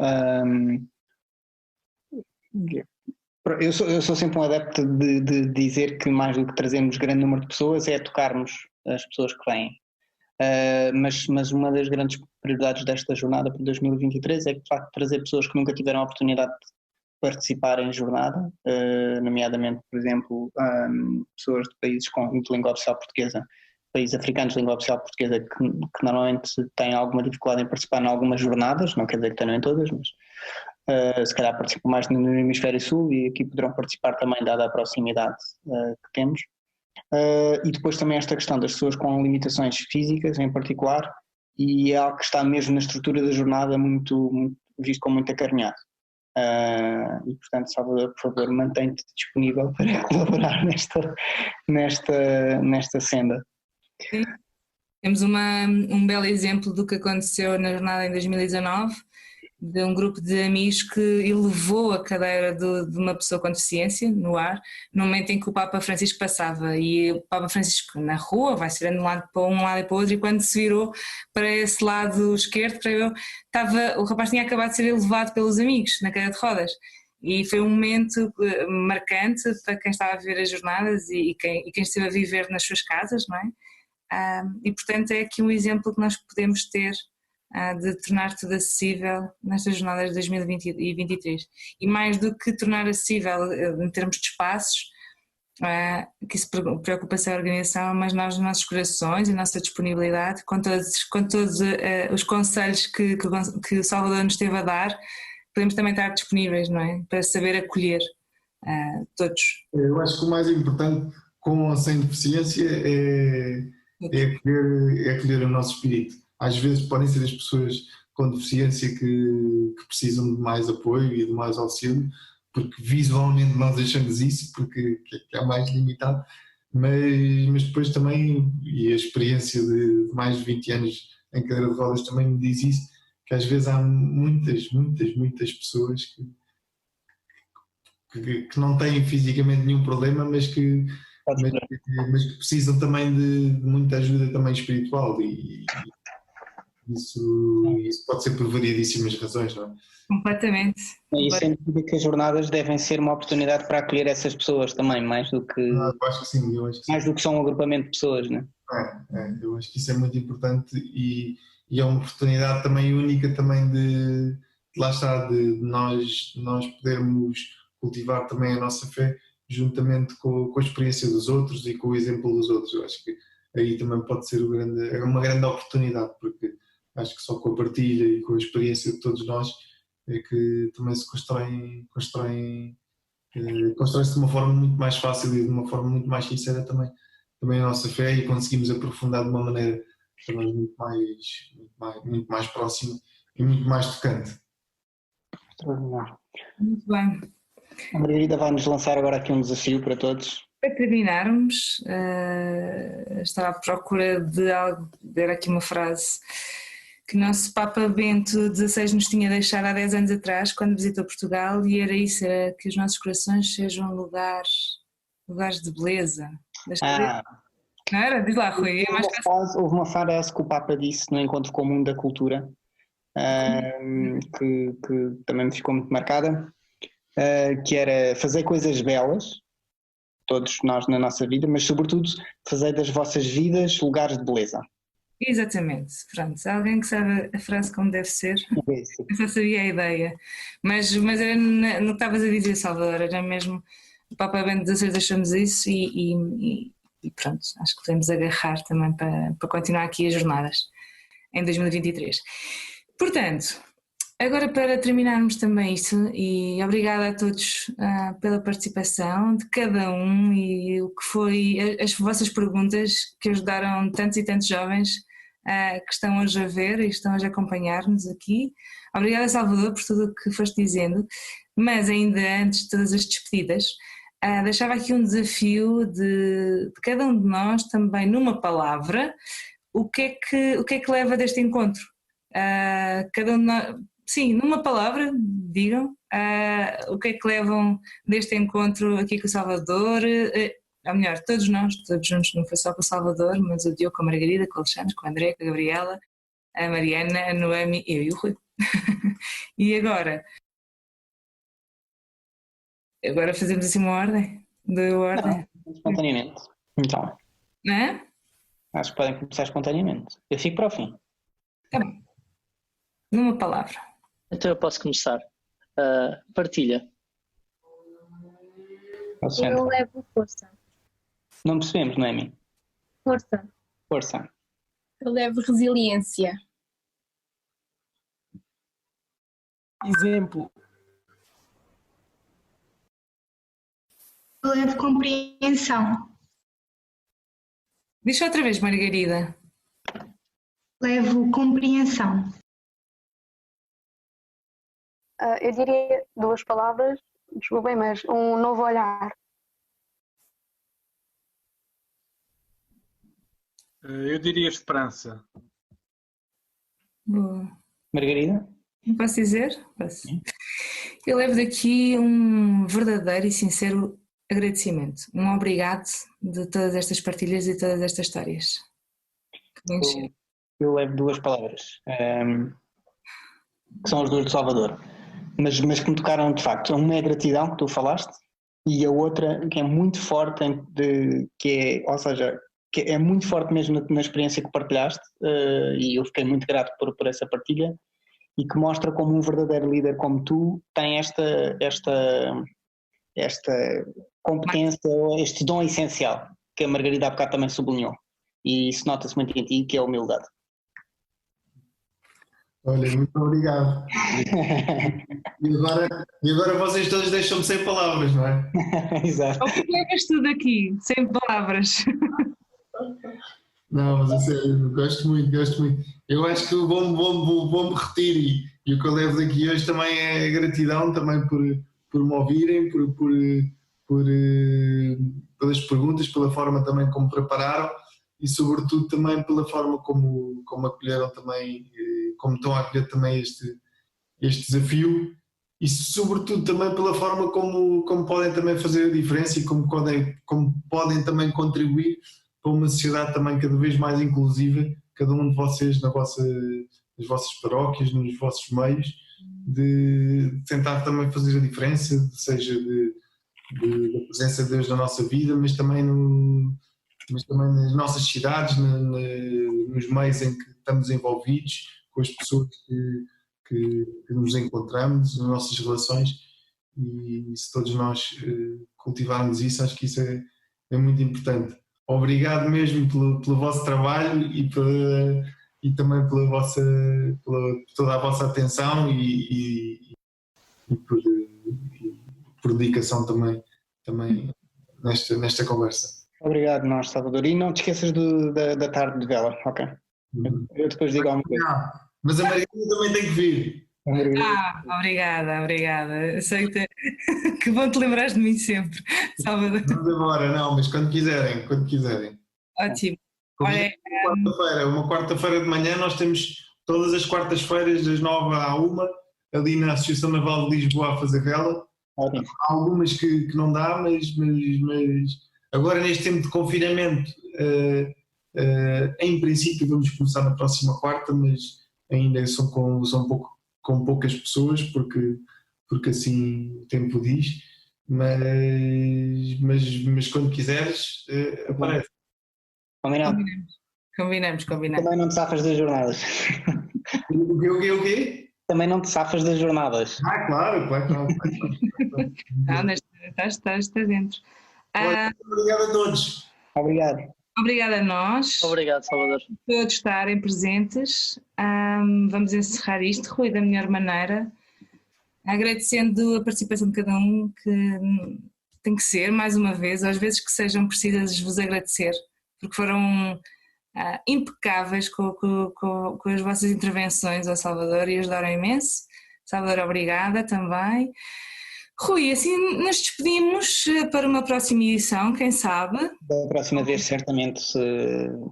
Eu sou sempre um adepto de dizer que mais do que trazermos grande número de pessoas é tocarmos as pessoas que vêm. Mas uma das grandes prioridades desta jornada para 2023 é de facto trazer pessoas que nunca tiveram a oportunidade de participar em jornada, nomeadamente, por exemplo, pessoas de países de língua oficial portuguesa, países africanos de língua oficial portuguesa que normalmente têm alguma dificuldade em participar em algumas jornadas, não quer dizer que tenham em todas, mas se calhar participam mais no hemisfério sul e aqui poderão participar também dada a proximidade que temos. E depois também esta questão das pessoas com limitações físicas em particular, e é algo que está mesmo na estrutura da jornada muito visto com muito acarinhado. E portanto, Salvador, por favor, mantém-te disponível para colaborar nesta senda. Sim. Temos um belo exemplo do que aconteceu na jornada em 2019, de um grupo de amigos que elevou a cadeira de uma pessoa com deficiência no ar, no momento em que o Papa Francisco passava, e o Papa Francisco na rua vai se virando de um lado para o outro, e quando se virou para esse lado esquerdo, o rapaz tinha acabado de ser elevado pelos amigos na cadeira de rodas, e foi um momento marcante para quem estava a viver as jornadas e quem esteve a viver nas suas casas, não é? E portanto é aqui um exemplo que nós podemos ter de tornar tudo acessível nestas jornadas de 2023. E mais do que tornar acessível em termos de espaços, que isso preocupa-se a organização, mas nós, nos nossos corações e nossa disponibilidade, com todos os conselhos que o Salvador nos teve a dar, podemos também estar disponíveis, não é? Para saber acolher todos. Eu acho que o mais importante, com ou sem deficiência, é acolher o nosso espírito. Às vezes podem ser as pessoas com deficiência que precisam de mais apoio e de mais auxílio, porque visualmente nós achamos isso, porque é mais limitado, mas depois também, e a experiência de mais de 20 anos em cadeira de rodas também me diz isso, que às vezes há muitas pessoas que não têm fisicamente nenhum problema, mas que precisam também de muita ajuda também espiritual, e isso pode ser por variedíssimas razões, não é? Completamente. E sem dúvida que as jornadas devem ser uma oportunidade para acolher essas pessoas também, mais do que, eu acho que sim, mais do que só um agrupamento de pessoas, não é? Eu acho que isso é muito importante e é uma oportunidade também única também de lá está, de nós podermos cultivar também a nossa fé juntamente com a experiência dos outros e com o exemplo dos outros. Eu acho que aí também pode ser uma grande oportunidade, porque acho que só com a partilha e com a experiência de todos nós é que também se constrói-se de uma forma muito mais fácil e de uma forma muito mais sincera também a nossa fé, e conseguimos aprofundar de uma maneira também muito mais próxima e muito mais tocante. Extraordinário. Muito bem. A Margarida vai nos lançar agora aqui um desafio para todos. Para terminarmos, estava à procura de algo, ver aqui uma frase que nosso Papa Bento XVI nos tinha deixado há 10 anos atrás, quando visitou Portugal, e era isso, era que os nossos corações sejam lugares de beleza. Não era? Diz lá, Rui. É mais houve uma frase que o Papa disse no Encontro Comum da Cultura, que também me ficou muito marcada, que era fazer coisas belas, todos nós na nossa vida, mas sobretudo fazer das vossas vidas lugares de beleza. Exatamente, pronto, alguém que sabe a frase como deve ser, eu só sabia a ideia, mas era no que estavas a dizer, Salvador, era mesmo, o Papa Bento XVI deixou-nos isso e pronto, acho que podemos agarrar também para continuar aqui as jornadas em 2023. Portanto, agora para terminarmos também isto, e obrigada a todos pela participação de cada um e o que foi as vossas perguntas que ajudaram tantos e tantos jovens que estão hoje a ver e estão hoje a acompanhar-nos aqui. Obrigada, Salvador, por tudo o que foste dizendo, mas ainda antes de todas as despedidas, deixava aqui um desafio de cada um de nós também numa palavra, o que é que leva deste encontro? Cada um de nós, sim, numa palavra, digam o que é que levam deste encontro aqui com o Salvador, ou melhor, todos nós, todos juntos, não foi só com o Salvador, mas o Diogo com a Margarida, com o Alexandre, com a André, com a Gabriela, a Mariana, a Noemi, eu e o Rui. E agora fazemos assim uma ordem? Não, espontaneamente. Então. Não é? Acho que podem começar espontaneamente. Eu fico para o fim. Tá bom. Numa palavra. Então eu posso começar. Partilha. Eu levo força. Não percebemos, Noemi? Força. Eu levo resiliência. Exemplo. Eu levo compreensão. Diz outra vez, Margarida. Levo compreensão. Eu diria 2 palavras, desculpem, mas um novo olhar. Eu diria esperança. Boa. Margarida? Posso dizer? Posso. Eu levo daqui um verdadeiro e sincero agradecimento. Um obrigado de todas estas partilhas e todas estas histórias. Eu levo 2 palavras, que são as 2 do Salvador, mas que me tocaram de facto. Uma é a gratidão, que tu falaste, e a outra que é muito forte, que é muito forte mesmo na experiência que partilhaste, e eu fiquei muito grato por essa partilha, e que mostra como um verdadeiro líder como tu tem esta competência, este dom essencial, que a Margarida há bocado também sublinhou, e isso nota-se muito em ti, que é a humildade. Olha, muito obrigado. E agora vocês todos deixam-me sem palavras, não é? Exato. Ou que levas tudo aqui, sem palavras. Não, mas a sério, gosto muito. Eu acho que vou-me repetir e o que eu levo daqui hoje também é gratidão também por me ouvirem, pelas perguntas, pela forma também como prepararam e sobretudo também pela forma como acolheram também, como estão a acolher também este desafio e sobretudo também pela forma como podem também fazer a diferença e como podem também contribuir para uma sociedade também cada vez mais inclusiva, cada um de vocês nas vossas paróquias, nos vossos meios, de tentar também fazer a diferença, seja da presença de Deus na nossa vida, mas também nas nossas cidades, nos meios em que estamos envolvidos, com as pessoas que nos encontramos, nas nossas relações, e se todos nós cultivarmos isso, acho que isso é muito importante. Obrigado mesmo pelo vosso trabalho e também por toda a vossa atenção e por dedicação também nesta conversa. Obrigado, nós, Salvador. E não te esqueças da tarde de vela, ok? Eu depois digo alguma coisa. Não, mas a Margarida também tem que vir. Obrigada. Eu sei que bom te lembrares de mim sempre, Salvador. Vamos embora, não, mas quando quiserem. Ótimo. Olha, uma quarta-feira de manhã nós temos todas as quartas-feiras das 9 à 1 ali na Associação Naval de Lisboa a fazer vela. Ótimo. Há algumas que não dá, mas agora neste tempo de confinamento, em princípio vamos começar na próxima quarta, mas ainda são com poucas pessoas, porque assim o tempo diz, mas quando quiseres, aparece. Combinamos. Também não te safas das jornadas. O quê? Também não te safas das jornadas. Claro. Não, estás dentro. Obrigado a todos. Obrigado. Obrigada a nós. Obrigado, Salvador. Todos estarem presentes. Vamos encerrar isto, Rui, da melhor maneira, agradecendo a participação de cada um, que tem que ser, mais uma vez, às vezes que sejam precisas vos agradecer, porque foram impecáveis com as vossas intervenções ao Salvador e ajudaram imenso. Salvador, obrigada também. Rui, assim nos despedimos para uma próxima edição, quem sabe? Da próxima vez, certamente,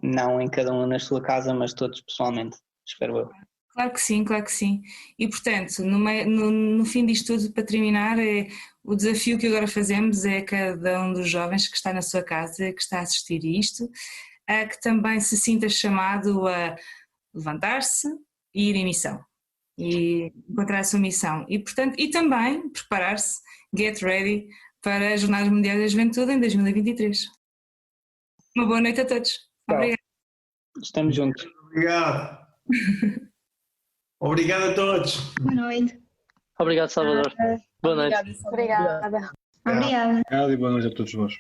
não em cada um na sua casa, mas todos pessoalmente, espero eu. Claro que sim. E portanto, no fim disto tudo, para terminar, o desafio que agora fazemos é cada um dos jovens que está na sua casa, que está a assistir isto, que também se sinta chamado a levantar-se e ir em missão. E encontrar a sua missão e, portanto, e também preparar-se, get ready para as Jornadas Mundiais da Juventude em 2023. Uma boa noite a todos. Obrigada. Estamos juntos. Obrigado. Obrigado a todos. Boa noite. Obrigado, Salvador. Boa noite. Obrigada. Obrigada. Obrigado e boa noite a todos vós.